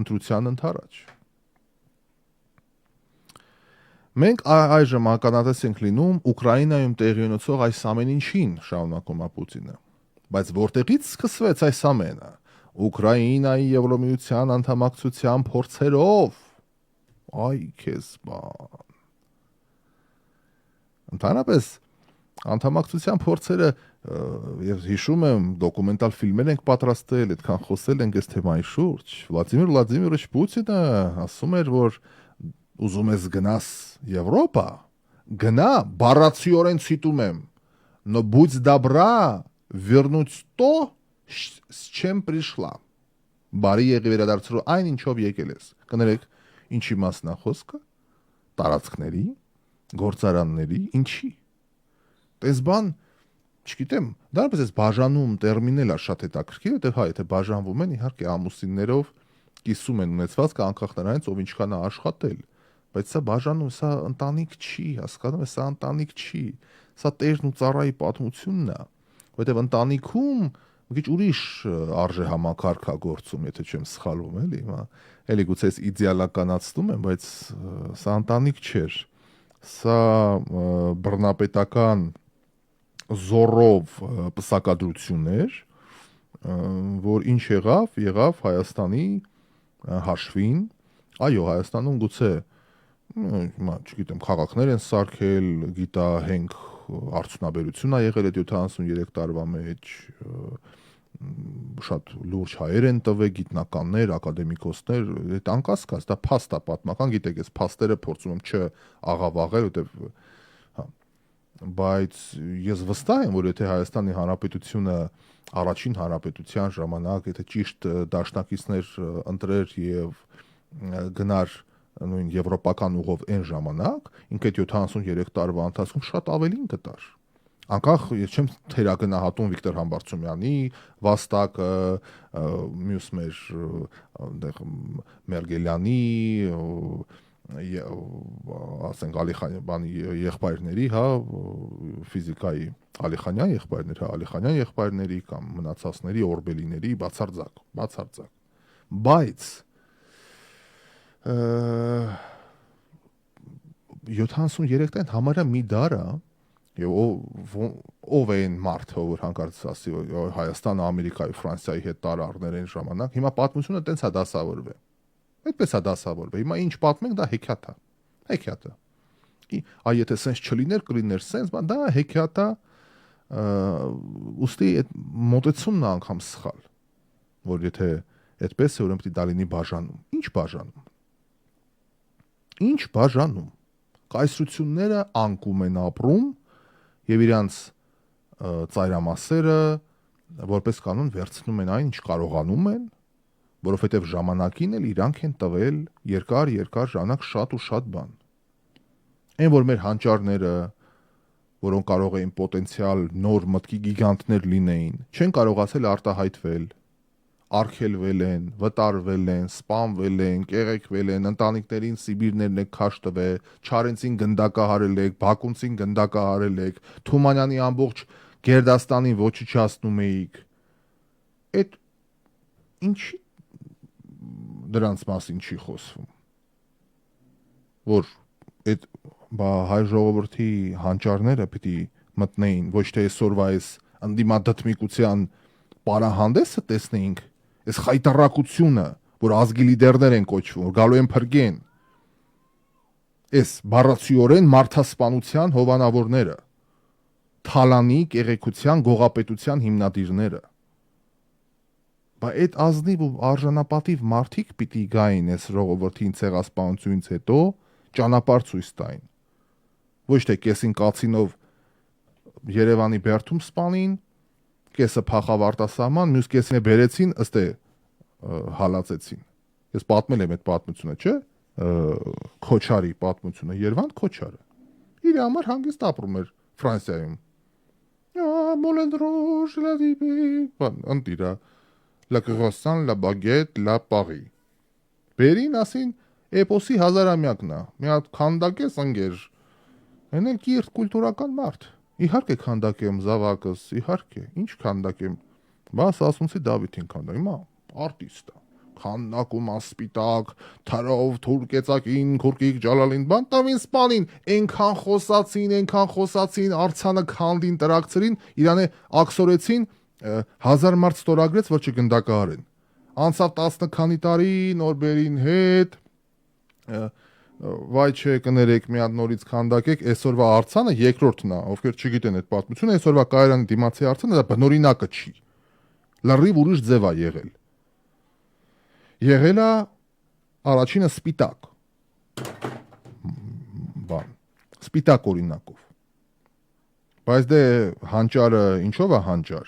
Speaker 3: ընտրության ընդառաջ։ Մենք այժմ ականատես ենք լինում Ուկրաինայում տեղի ունեցող այս ամեն ինչին, շարունակում է Պուտինը։ Բայց որտեղից սկսվեց այս ամենը։ Ուկրաինայի Եվրոմիության անդամակցության փորձերով։ Այ քեզ բան։ Ընդհանրապես անդամակցության փորձերը եւ հիշում եմ դոկումենտալ ֆիլմեր ենք պատրաստել, այդքան խոսել ենք այս թեմայի շուրջ։ Վլադիմիր Վլադիմիրոviչ Պուտինը ասում էր, որ ուզում ես գնաս Եվրոպա, գնա, բառացիորեն ցիտում եմ, но будь добра, вернуть то, с чем пришла։ Բարի եղի վերադարձրու այն ինչով եկել ես։ Կներեք, ինչի մասն է խոսքը։ Տարածքների, գործարանների, ինչի։ Այս բան, չգիտեմ, դարպես այս բաժանում տերմինն է շատ հետաքրքիր, որտեղ հայ եթե բաժանվում են, իհարկե ամուսիններով կիսում են ունեցվածքը անկախ նրանից, ով ինչքան է աշխատել, բայց սա բաժանում, սա ընտանիք չի, հասկանում ես, սա ընտանիք չի, սա տերն ու ծառայի պատմությունն է, որտեղ ընտանիքում մի քիչ ուրիշ արժե համակարգ է գործում, եթե չեմ սխալվում, էլի, հիմա էլի գուցե իդեալականացնում եմ, բայց սա ընտանիք չէր։ Սա բռնապետական զորով պսակադրություններ, որ ինչ եղավ Հայաստանի հաշվին, այո, Հայաստանում գուցե չգիտեմ, քաղաքներ են սարքել, գիտահենք արդյունաբերություն է եղել այդ 73 տարվա մեջ, շատ լուրջ հայեր են տվել, գիտնականներ, ակադեմիկոսներ, այդ անկասկած, դա փաստ է պատմական, գիտեք, այս փաստերը փորձում եմ չաղավաղել, որտեվ բայց ես վստահ եմ, որ եթե Հայաստանի Հանրապետությունը առաջին հանրապետության ժամանակ, եթե ճիշտ դաշնակիցներ ընտրեր եւ գնար նույն եվրոպական ուղով այն ժամանակ, ինքը 73 տարվա ընթացքում շատ ավելին կտար։ Անկախ ես չեմ թերագնահատում Վիկտոր Համբարձումյանի, Վաստակը, մյուս մեր այնտեղ Մերգելյանի, ասենք Ալիխանյանի եղբայրների, հա, ֆիզիկայի Ալիխանյան եղբայրների կամ մնացածների, Օրբելիների բացարձակ։ Բայց 73 տան համարյա մի դար է, եւ ով է այն մարդը, որ հանկարծ ասի, որ Հայաստանը Ամերիկայի, Ֆրանսիայի հետ տարառներ են ժամանակ, հիմա պատմությունը տենց է դասավորվել։ Այդպես է դասավորվել։ Հիմա ինչ պատմենք, դա հեքիաթ է։ Այ եթե սենց չլիներ, կլիներ սենց, դա հեքիաթ է, ուստի այդ մոտեցումն է անգամ սխալ, որ եթե այդպես է, ուրեմն դա լինի բաժանում։ Ինչ բաժանում։ Կայսրությունները անկում են ապրում եւ իրանց ծայրամասերը որպես կանոն վերցնում են այն, ինչ կարողանում են, որովհետեւ ժամանակին էլ իրանք են տվել երկար ժամանակ շատ ու շատ բան։ Այն որ մեր հանճարները, որոնք կարող էին պոտենցիալ նոր մտքի գիգանտներ լինեին, չեն կարողացել արտահայտվել, արգելվել են, վտարվել են, սպանվել են, կեղեքվել են, ընտանիքներին Սիբիրներն եք քաշ տվել, Չարենցին գնդակահարել եք, Բաքունցին գնդակահարել եք, Թումանյանի ամբողջ Գերդաստանին ոչնչացնում էիք։ Այդ ինչի դրանց մասին չի խոսվում։ Որ այդ հայ ժողովրդի հանճարները պիտի մտնեին, ոչ թե այսօրվա այս ընդդիմադատմիկության պարահանդեսը տեսնեինք, այս խայտարակությունը, որ ազգի լիդերներ են կոչվում, որ գալու են փրկեն, այս բառացիորեն մարդասպանության հովանավորները, թալանի, կեղեքության, գողապետության հիմնադիրները։ Բայց այդ ազնիվ ու արժանապատիվ մարդիկ պիտի գային այս ժողովրդին ցեղասպանությունից հետո ճանապարհ ցույց տային։ Ոչ թե կեսին կացինով Երևանի բերդում սպանին, կեսը փախավ արտասահման, մյուս կեսին բերեցին, ըստ է հալածեցին։ Ես պատմել եմ այդ պատմությունը, չէ՞։ Քոչարի պատմությունը, Երվանդ Քոչարը։ Իր համար հանգիստ ապրում էր Ֆրանսիայում։ Moulin Rouge, la Libye, ընտիրա, la croissant, la baguette, la Paris։ Բերին ասին էպոսի հազարամյակն է։ Մի հատ քանդակես ընկեր։ Այն էլ կիրթ կուլտուրական մարդ։ Իհարկե քանդակեմ զավակս, իհարկե, ինչ քանդակեմ։ Բաս ասունցի Դավիթին քանդա, հիմա արտիստ է։ Քանդակում ասպիտակ, թարով թուրքեցակին, քուրկիկ ջալալին, բան տավին սպանին, այնքան խոսացին, արցանը քանդին, տրակցրին, իրանը աքսորեցին, 1000 մարդ ստորագրեց, որ չգնդակահարեն։ Անցավ 10 քանի տարի Նորբերին հետ, վայ չէ կներեք մի հատ նորից քանդակեք, այսօրվա արցանը երկրորդն է, ովքեր չգիտեն այդ պատմությունը, այսօրվա կայարանի դիմացի արցանը դա բնօրինակը չի։ Լրիվ ուրիշ ձև է եղել։ Եղել է առաջինը սպիտակ։ Բան, սպիտակ օրինակով։ Բայց դե հանճարը ինչով է հանճար։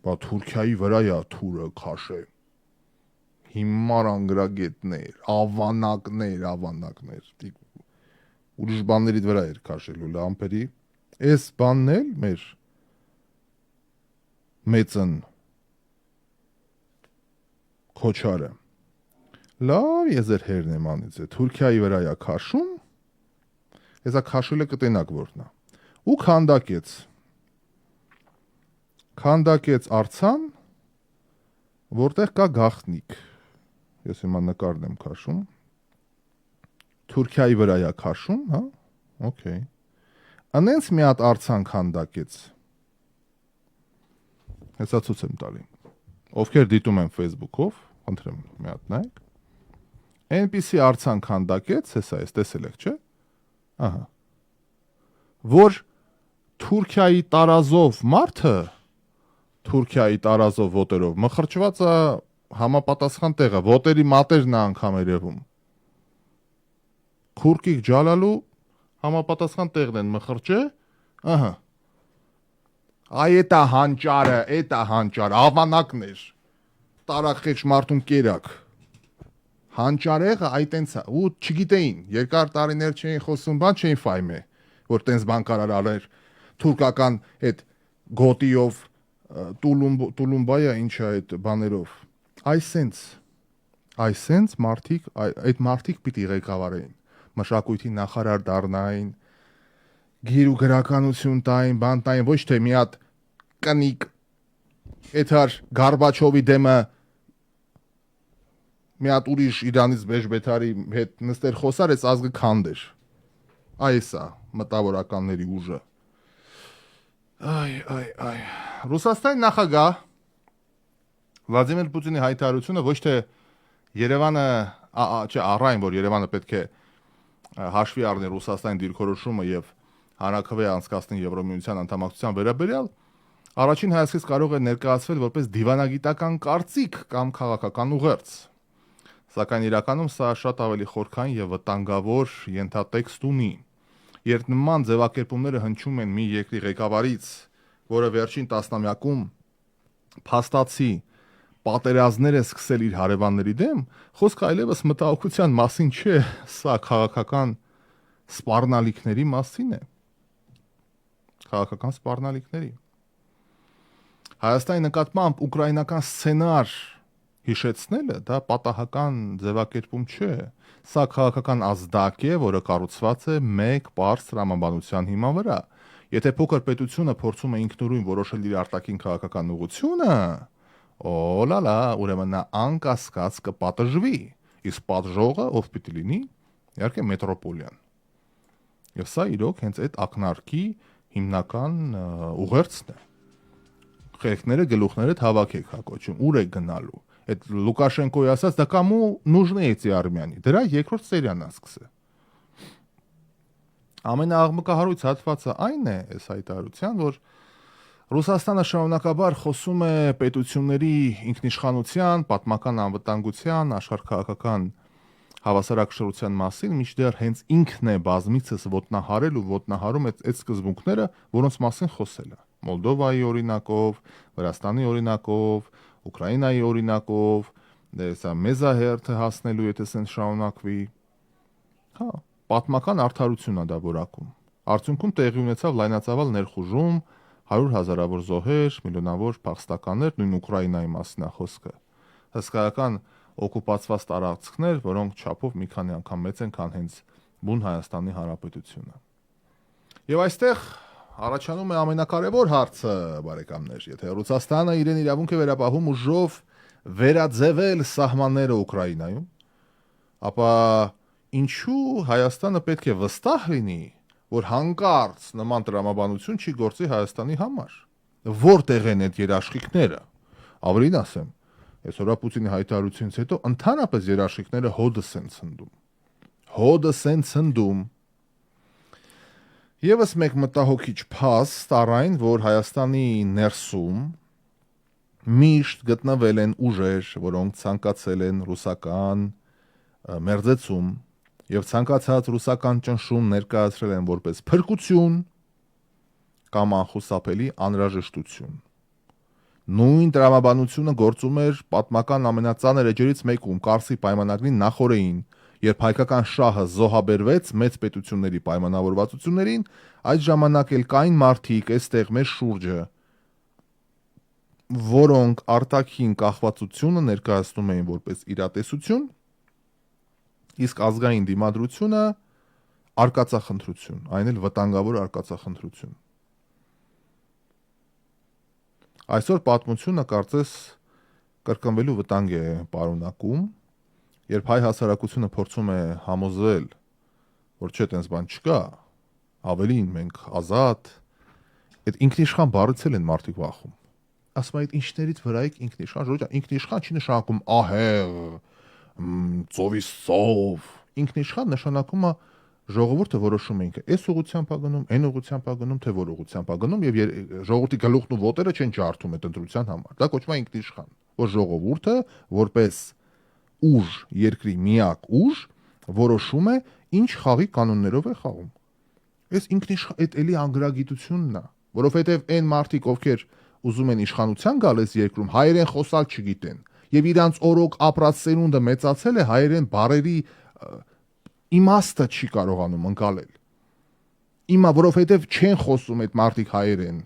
Speaker 3: Բա Թուրքիայի վրա է թուրը քաշե։ Հիմար անգրագետներ, ավանակներ, ուրիշ բաններից վրա էր քաշելու լամպերի, այս բանն էլ մեր մեծն Քոչարը, լավ եզեր հերն եմ անից է, Թուրքիայի վրա է քաշում, եզա քաշելը կտենակ որն է, ու քանդակեց արցան, որտեղ կա գաղտնիք, ես հիմա նկարն եմ քաշում, Թուրքիայի վրա է քաշում, հա? Okay. Անենց մի հատ արցանք հանդակեց։ Հեսա ցույց եմ տալի։ Ովքեր դիտում են Facebook-ով, խնդրեմ մի հատ նայեք։ NPC արցանք հանդակեց, հեսա էս տեսել եք, չէ՞։ Ահա։ Որ Թուրքիայի տարազով մարդը Թուրքիայի տարազով ոտերով մխրճված է համապատասխան տեղը, ոտերի մատերն է անգամ երևում։ Քուրկիկ ջալալու համապատասխան տեղն են մխրճե, ահա։ Այ էտա հանճարը, ավանակն էր։ Տարախեջ մարդուն կերակ։ Հանճարեղը այ տենց է, ու չգիտեին, երկար տարիներ չէին խոսում, բան չէին ֆայմե, որ տենց բան կարար արել թուրքական այդ գոտիով տուլումբայա ինչա այդ բաներով։ Այսենց մարդիկ, այդ մարդիկ պիտի ղեկավարեին, մշակույթի նախարար դառնային, գիր ու գրականություն տային, բան տային, ոչ թե մի հատ կնիկ էթար Գարբաչովի դեմը մի հատ ուրիշ Իրանից Բեժբեթարի հետ նստեր խոսար, այս ազգը քանդեր։ Այս է մտավորականների ուժը։ Այ։ Ռուսաստանի նախագահ Վլադիմիր Պուտինի հայտարարությունը ոչ թե Երևանը, չէ, առայն, որ Երևանը պետք է հաշվի առնի Ռուսաստանի դիրքորոշումը եւ հանրաքվե անցկացնի Եվրոմիության անդամակցության վերաբերյալ, առաջին հայացքից կարող է ներկայացվել որպես դիվանագիտական կարծիք կամ քաղաքական ուղերձ։ Սակայն իրականում սա շատ ավելի խորքային եւ վտանգավոր ենթատեքստ ունի։ Երբ նման ձևակերպումները հնչում են մի երկրի ղեկավարից, որը վերջին տասնամյակում փաստացի պատերազմներ է սկսել իր հարևանների դեմ, խոսքը այլևս մտահոգության մասին չէ, սա քաղաքական սպառնալիքների մասին է։ Քաղաքական սպառնալիքների։ Հայաստանի նկատմամբ ուկրաինական սցենար հիշեցնելը դա պատահական ձևակերպում չէ։ Սա քաղաքական ազդակ է, որը կառուցված է մեկ պարզ տրամաբանության հիման վրա։ Եթե փոքր պետությունը փորձում է ինքնուրույն որոշել իր արտաքին քաղաքական ուղղությունը, ուրեմն նա անկասկած կպատժվի, իսկ պատժողը ով պիտի լինի, իհարկե մետրոպոլիան։ Եվ սա իրոք հենց այդ ակնարկի հիմնական ուղերձն է։ Խելքները գլուխներդ հավաքեք հա կոչում, ուր է գնալու։ Այդ Լուկաշենկոյի ասած դա կամու нужны эти армяне։ Դրա երկրորդ սերիան է սկսել։ Ամենաաղմկահարույց հատվածը այն է այս հայտարարության, որ Ռուսաստանը շարունակաբար խոսում է պետությունների ինքնիշխանության, պատմական անվտանգության, աշխարհքաղաքական հավասարակշռության մասին, մինչդեռ հենց ինքն է բազմիցս ոտնահարել ու ոտնահարում այդ սկզբունքները, որոնց մասին խոսել է։ Մոլդովայի օրինակով, Վրաստանի օրինակով, Ուկրաինայի օրինակով, սա մեզ է հերթը հասնելու, եթե սենց շարունակվի։ Հա, պատմական արդարություն է դա որակում։ Արդյունքում տեղի ունեցավ լայնածավալ ներխուժում, 100,000-ավոր զոհեր, միլիոնավոր փախստականներ, նույն Ուկրաինայի մասին է խոսքը։ Հսկայական օկուպացված տարածքներ, որոնք չափով մի քանի անգամ մեծ են, քան հենց բուն Հայաստանի Հանրապետությունը։ Եվ այստեղ առաջանում է ամենակարևոր հարցը, բարեկամներ, եթե Ռուսաստանը իրեն իրավունք է վերապահում ուժով վերաձևել սահմանները Ուկրաինայում, ապա ինչու Հայաստանը պետք է վստահ լինի, որ հանկարծ նման տրամաբանություն չի գործի Հայաստանի համար։ Որտեղ են այդ երաշխիքները։ Ավելին ասեմ, այսօրվա Պուտինի հայտարարությունից հետո ընդհանրապես երաշխիքները հոդս են ցնդում։ Եվս մեկ մտահոգիչ փաստ առայն, որ Հայաստանի ներսում միշտ գտնվել են ուժեր, որոնք ցանկացել են ռուսական մերձեցում եւ ցանկացած ռուսական ճնշում ներկայացրել են որպես փրկություն կամ անխուսափելի անհրաժեշտություն։ Նույն տրամաբանությունը գործում էր պատմական ամենածանր էջերից մեկում Կարսի պայմանագրի նախօրեին, երբ հայկական շահը զոհաբերվեց մեծ պետությունների պայմանավորվածություններին, այդ ժամանակ էլ կային մարդիկ այստեղ մեր շուրջը, որոնք արտաքին կախվածությունը ներկայացնում էին որպես իրատեսություն, իսկ ազգային դիմադրությունը արկածախնդրություն, այն էլ վտանգավոր արկածախնդրություն։ Այսօր պատմությունը կարծես կրկնվելու վտանգ է պարունակում, երբ հայ հասարակությունը փորձում է համոզվել որ չէ, տենց բան չկա, ավելին մենք ազատ, այդ ինքնիշխան բառից էլ են մարդիկ վախում։ Ասում այդ ինչներից վրա եք ինքնիշխան, ժողովուրդ, ինքնիշխան չի նշանակում ահեղ, ծովի սով, ինքնիշխան նշանակում է ժողովուրդը որոշում է ինքը, այս ուղղությամբ է գնում, այն ուղղությամբ է գնում, թե որ ուղղությամբ է գնում եւ ժողովրդի գլուխն ու ոտերը չեն ջարդում այդ ընտրության համար։ Դա կոչվում է ինքնիշխան, որ ժողովուրդը որպես ուժ, երկրի միակ ուժ որոշում է ինչ խաղի կանոններով է խաղում։ Այս ինքնիշխան այդ էլի անգրագիտությունն է, որովհետեւ այն մարդիկ, ովքեր ուզում են իշխանության գալ այս երկրում, հայերեն խոսալ չգիտեն եւ իրանց օրոք ապրած սերունդը մեծացել է հայերեն բարերի իմաստը չի կարողանում ընկալել։ Իմա որովհետեւ չեն խոսում այդ մարդիկ հայերեն։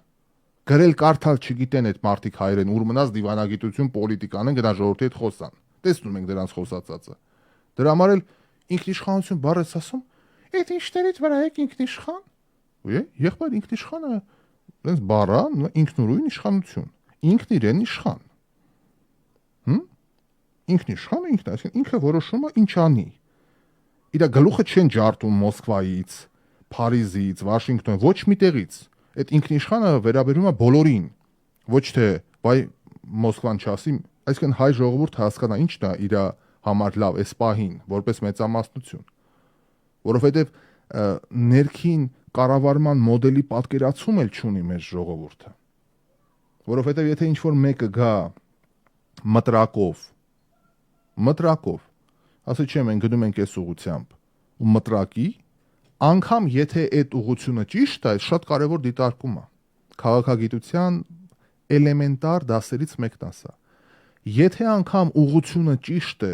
Speaker 3: Գրել կարդալ չգիտեն այդ մարդիկ հայերեն, ուր մնաց դիվանագիտություն, պոլիտիկանն գնա ժողովրդի հետ խոսան։ Տեսնում ենք դրանց խոսածածը։ Դրա համար էլ ինքնիշխանություն բառը ասում, այդ ինչներից վրա եք ինքնիշխան։ Եղբայր ինքնիշխանը այնպես բառա, ինքնուրույն իշխանություն։ Ինքն իրեն իշխան։ Ինքնիշխանը ինքն, այսինքն ինքը որոշում է ինչ անի։ Իր գլուխը չեն ջարդում Մոսկվայից, Փարիզից, Վաշինգտոն, ոչ մի տեղից։ Այդ ինքնիշխանը վերաբերում է բոլորին, ոչ թե բայ Մոսկվան չասի, այսինքն հայ ժողովուրդը հասկանա ինչն է իր համար լավ այս պահին, որպես մեծամասնություն։ Որովհետև ներքին կառավարման մոդելի պատկերացում էլ չունի մեր ժողովուրդը։ Որովհետև եթե ինչ-որ մեկը գա մտրակով, ասի չէ, մենք գնում ենք այս ուղղությամբ ու մտրակի, անգամ եթե այդ ուղղությունը ճիշտ է, շատ կարևոր դիտարկում է։ Քաղաքագիտության էլեմենտար դասերից մեկն է սա։ Եթե անգամ ուղղությունը ճիշտ է,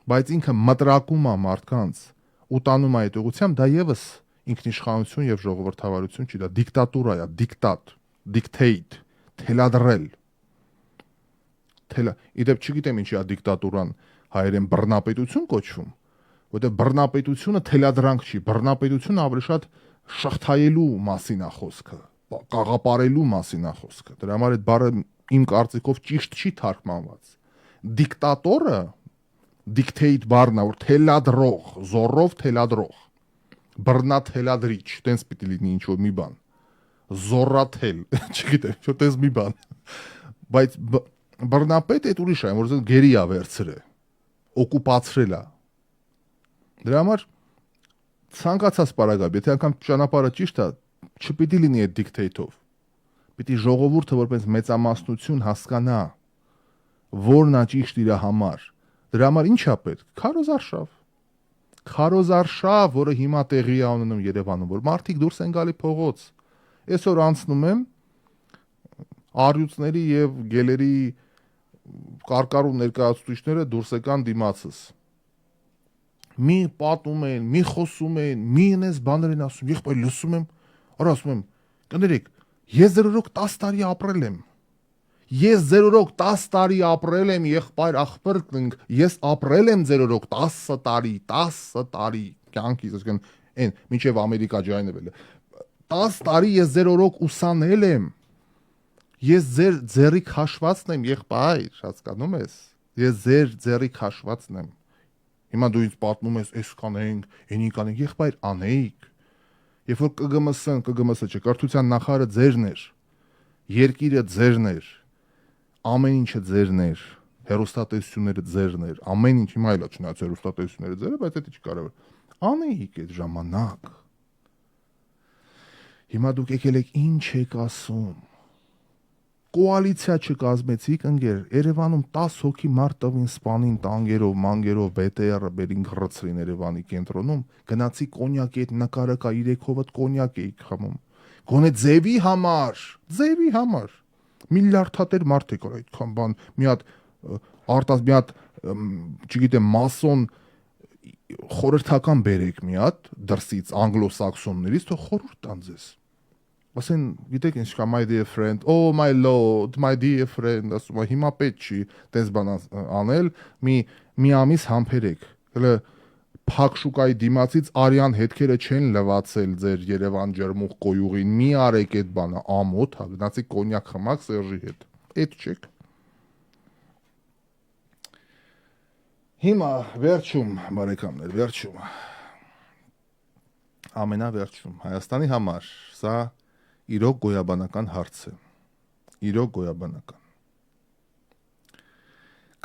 Speaker 3: բայց ինքը մտրակում է մարդկանց ու տանում է այդ ուղղությամբ, դա եւս ինքնիշխանություն եւ ժողովրդավարություն չի, դա դիկտատուրա է, dictate, թելադրել։ Իդեպ չգիտեմ ինչի է դիկտատուրան հայերեն բռնապետություն կոչվում, որտեղ բռնապետությունը թելադրանք չի, բռնապետությունը ավելի շատ շղթայելու մասին է խոսքը, կաղապարելու մասին է խոսքը։ Դրա համար այդ բառը իմ կարծիքով ճիշտ չի թարգմանված։ Դիկտատորը dictate բառն է, որ թելադրող, զորով թելադրող, բռնաթելադրիչ, տենց պիտի լինի ինչ որ մի բան։ Զորաթել, չգիտեմ, čo տես մի բան։ Բայց բռնապետ այդ ուրիշ է, որ գերի է վերցրել, օկուպացրել է։ Դրա համար ցանկացած պարագայում, եթե անգամ ճանապարհը ճիշտ է, չպիտի լինի այդ դիկտեյթով։ Պիտի ժողովուրդը որպես մեծամասնություն հասկանա, որն է ճիշտ իր համար։ Դրա համար ի՞նչ է պետք։ Քարոզարշավ, որը հիմա տեղի է ունենում Երևանում, որ մարդիկ դուրս են գալի փողոց։ Այսօր անցնում եմ առյուծների եւ գելերի կարկառու ներկայացուցիչները դուրս եկան դիմացս։ Մի պատում են, մի խոսում են, մի այնպես բաներ են ասում, եղբայր լսում եմ, ասում եմ, կներեք, ես ձերորոք 10 տարի ապրել եմ։ Ես ձերորոք 10 տարի ապրել եմ, եղբայր աղբրկնք, ես ապրել եմ ձերորոք 10 տարի, կյանքից, այսինքն այն մինչև Ամերիկա ջայնվել է։ 10 տարի ես ձերորոք ուսանել եմ։ Ես ձեր ձերի քաշվածն եմ, եղբայր, հասկանում ես։ Ես ձեր ձերի քաշվածն եմ։ Հիմա դու ինձ պատմում ես, էս կանենք, այնի կանենք, եղբայր, անեիք։ Երբ որ ԿԳՄՍ չէ, կրթության նախարարը ձերն էր։ Երկիրը ձերն էր։ Ամեն ինչը ձերն էր, հերոստատեսությունները ձերն էր, ամեն ինչ հիմա այլա չնայած հերոստատեսությունները ձերը, բայց դա չի կարևոր։ Անեիք այդ ժամանակ։ Հիմա դուք եկել եք ինչ եք ասում։ Կոալիցիա չկազմեցիք, ընկեր, Երևանում 10 հոգի մարդ տվին սպանին տանգերով, մանգերով, BTR-ը բերին գրծրին Երևանի կենտրոնում, գնացի կոնյակի այդ նկարը կա 3 հովդ կոնյակ էիք խմում։ Գոնե ձևի համար։ Միլիարդատեր մարդ եք այդքան բան, մի հատ չգիտեմ, մասոն խորհրդական բերեք մի հատ դրսից անգլոսաքսոններից, թող խորհուրդ տան ձեզ։ Ասեն, գիտեք ինչ կա, my dear friend, oh my lord, my dear friend, ասում է, հիմա պետք չի տես բան անել, մի ամիս համբերեք։ Հələ փակ շուկայի դիմացից արյան հետքերը չեն լվացել ձեր Երևան ջերմուխ կոյուղին, մի արեք այդ բանը, ամոթ, հա, գնացի կոնյակ խմակ Սերժի հետ։ Այդ չեք։ Հիմա վերջում, բարեկամներ, վերջում։ ամենավերջում Հայաստանի համար սա իրոք գոյաբանական հարց է։ Իրոք գոյաբանական։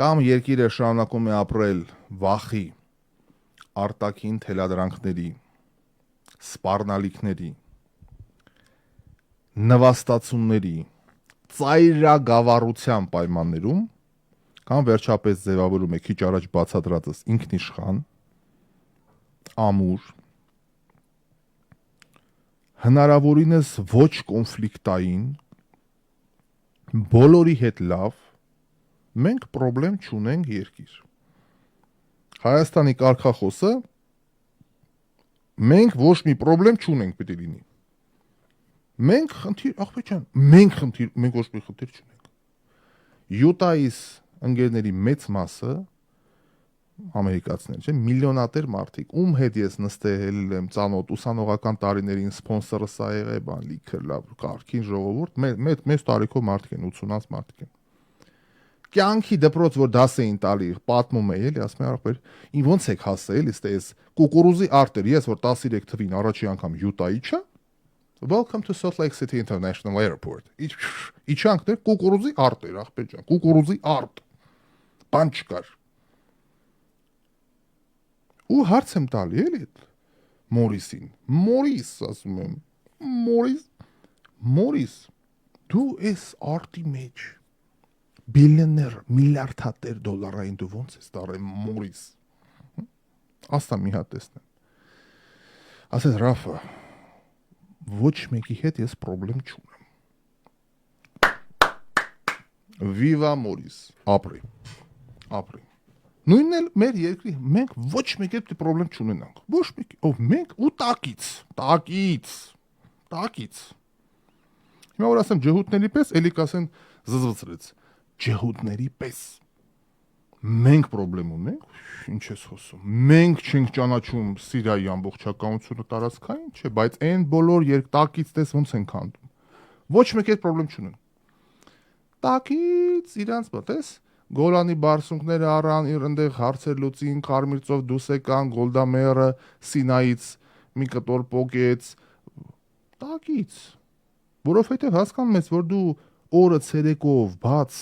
Speaker 3: Կամ երկիրը շարունակում է ապրել վախի, արտաքին թելադրանքների, սպառնալիքների, նվաստացումների, ծայրագավառության պայմաններում, կամ վերջապես ձևավորում է քիչ առաջ բացատրածս ինքնիշխան, ամուր, հնարավորինս ոչ կոնֆլիկտային, բոլորի հետ լավ, մենք պրոբլեմ չունենք երկիր։ Հայաստանի կարգախոսը մենք ոչ մի պրոբլեմ չունենք պետք է լինի։ Մենք խնդիր, աղբեր ջան, մենք ոչ մի խնդիր չունենք։ Յուտայից ընկերների մեծ մասը ամերիկացիներ, չէ, միլիոնատեր մարդիկ, ում հետ ես նստել եմ ծանոթ ուսանողական տարիներին սպոնսորը սա եղել, բան լիքը լավ, կարգին ժողովուրդ, մեծ տարիքով մարդիկ են, 80-ից մարդիկ են։ Կյանքի դպրոց, որ դաս էին տալի, պատմում է, էլի, ասում է ախպեր, ին ոնց եք հասել, էս կուկուրուզի արտեր, ես որ 13 թվին առաջի անգամ Յուտայի չա, Welcome to Salt Lake City International Airport։ Իջանքներ կուկուրուզի արտեր, ախպեր ջան, կուկուրուզի արտ։ Բան չկար։ Ու հարց եմ տալի, էլի, Մորիսին։ Մորիս, ասում եմ, Մորիս, դու ես արտի մեջ բիլիոներ, միլիարդատեր դոլարային դու ոնց ես տարել Մորիս։ Աստա մի հատ տեսնեմ։ Ասես Ռաֆա, ոչ մեկի հետ ես պրոբլեմ չունեմ։ Viva Մորիս, ապրի։ Նույնն էլ մեր երկրի, մենք ոչ մեկի հետ պրոբլեմ չունենանք։ Ոչ մեկի, ով մենք ու տակից։ Հիմա որ ասեմ ջհուդների պես, էլի կասեն զզվծրեց։ Ջհուդների պես։ Մենք պրոբլեմ ունենք, ինչ ես խոսում։ Մենք չենք ճանաչում Սիրիայի ամբողջականությունը տարածքային, չէ, բայց այն բոլոր տակից տես ոնց են քանդում։ Ոչ մեկի հետ պրոբլեմ չունեն։ Տակից իրանց մտես Գոլանի բարսունքները առան, իրնդեղ հարցեր լուծին, Կարմիր ծով դուս եկան, Գոլդա Մեյերը Սինայից մի կտոր պոկեց, տակից, որովհետև հասկանում ես, որ դու օրը ցերեկով բաց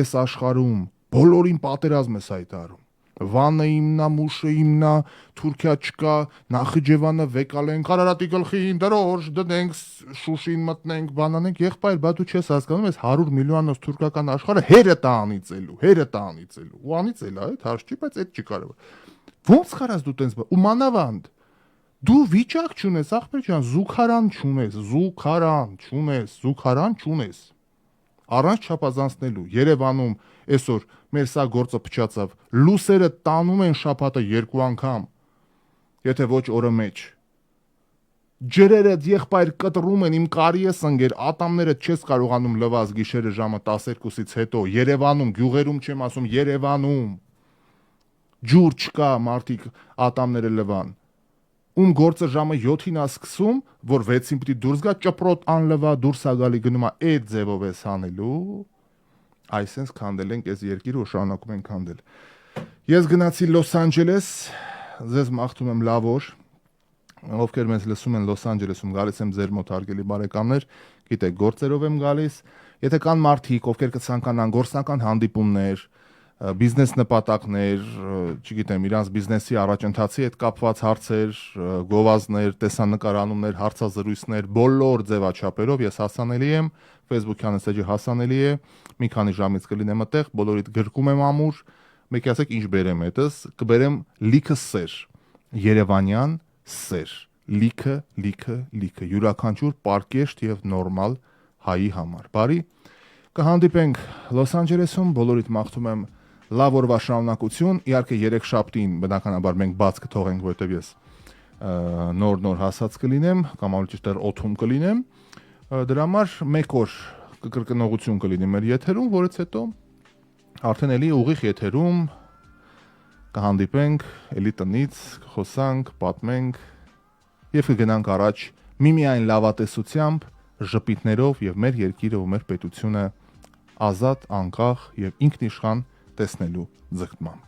Speaker 3: այս աշխարհում բոլորին պատերազմ ես հայտարարում։ Վանը իմնա, մուշը իմնա, Թուրքիա չկա, Նախիջևանը վեկալենք, Արարատի գլխին դրոշ դնենք, Շուշին մտնենք, բանանենք, եղբայր, բա դու չես հասկանում, ես 100 միլիոնոց թուրքական աշխարհը հերը տա անիծելու, ու անիծել է, այդ հարց չի, բայց այդ չի կարևոր։ Ոնց խարած դու տենց, ու մանավանդ, դու վիճակ չունես, ախպեր ջան, զուգարան չունես։ Առանց չափազանցնելու Երևանում այսօր մեր սա գործը փչացավ, լուսերը տանում են շաբաթը 2 անգամ, եթե ոչ օրը մեջ։ Ջրերը եղբայր կտրում են, իմ կարի ես ընկեր, ատամները չես կարողանում լվաս գիշերը ժամը 12-ից հետո, Երևանում, գյուղերում չեմ ասում, Երևանում ջուր չկա, մարդիկ ատամները լվան։ Ում գործը ժամը 7-ին է սկսում, որ 6-ին պիտի դուրս գա, ճպրոտ անլվա դուրս է գալի գնում է, այդ ձևով ես անելու, այսենց քանդել ենք այս երկիրը ու շարունակում ենք քանդել։ Ես գնացի Լոս Անջելես, ձեզ մաղթում եմ լավ օր, ովքեր մեզ լսում են Լոս Անջելեսում, գալիս եմ ձեր մոտ հարգելի բարեկամներ, գիտեք, գործերով եմ գալիս, եթե կան մարդիկ, ովքեր կցանկանան գործնական հանդիպումներ, բիզնես նպատակներ, չգիտեմ, իրանց բիզնեսի առաջընթացի հետ կապված հարցեր, գովազդներ, տեսանկարանումներ, հարցազրույցներ, բոլոր ձևաչափերով ես հասանելի եմ, Facebook-յան էջը հասանելի է, մի քանի ժամից կլինեմ այդտեղ, բոլորիդ գրկում եմ ամուր, մեկ ասեք ինչ բերեմ հետս, կբերեմ լիքը սեր, Երևանյան սեր, լիքը, յուրաքանչյուր պարկեշտ եւ նորմալ հայի համար։ Բարի, կհանդիպենք Լոս Անջելեսում, բոլորիդ մաղթում եմ լավ օրվա շարունակություն, իհարկե 3 շաբթին բնականաբար մենք բաց կթողենք, որովհետև ես նոր հասած կլինեմ, կամ ավելի ճիշտ օթում կլինեմ, դրա համար 1 օր կկրկնողություն կլինի մեր եթերում, որից հետո արդեն էլի ուղիղ եթերում կհանդիպենք, էլի տնից, կխոսանք, պատմենք եւ կգնանք առաջ միմիայն լավատեսությամբ, ժպիտներով եւ մեր երկիրը ու մեր պետությունը ազատ, անկախ եւ ինքնիշխան տեսնելու ձգտմամբ։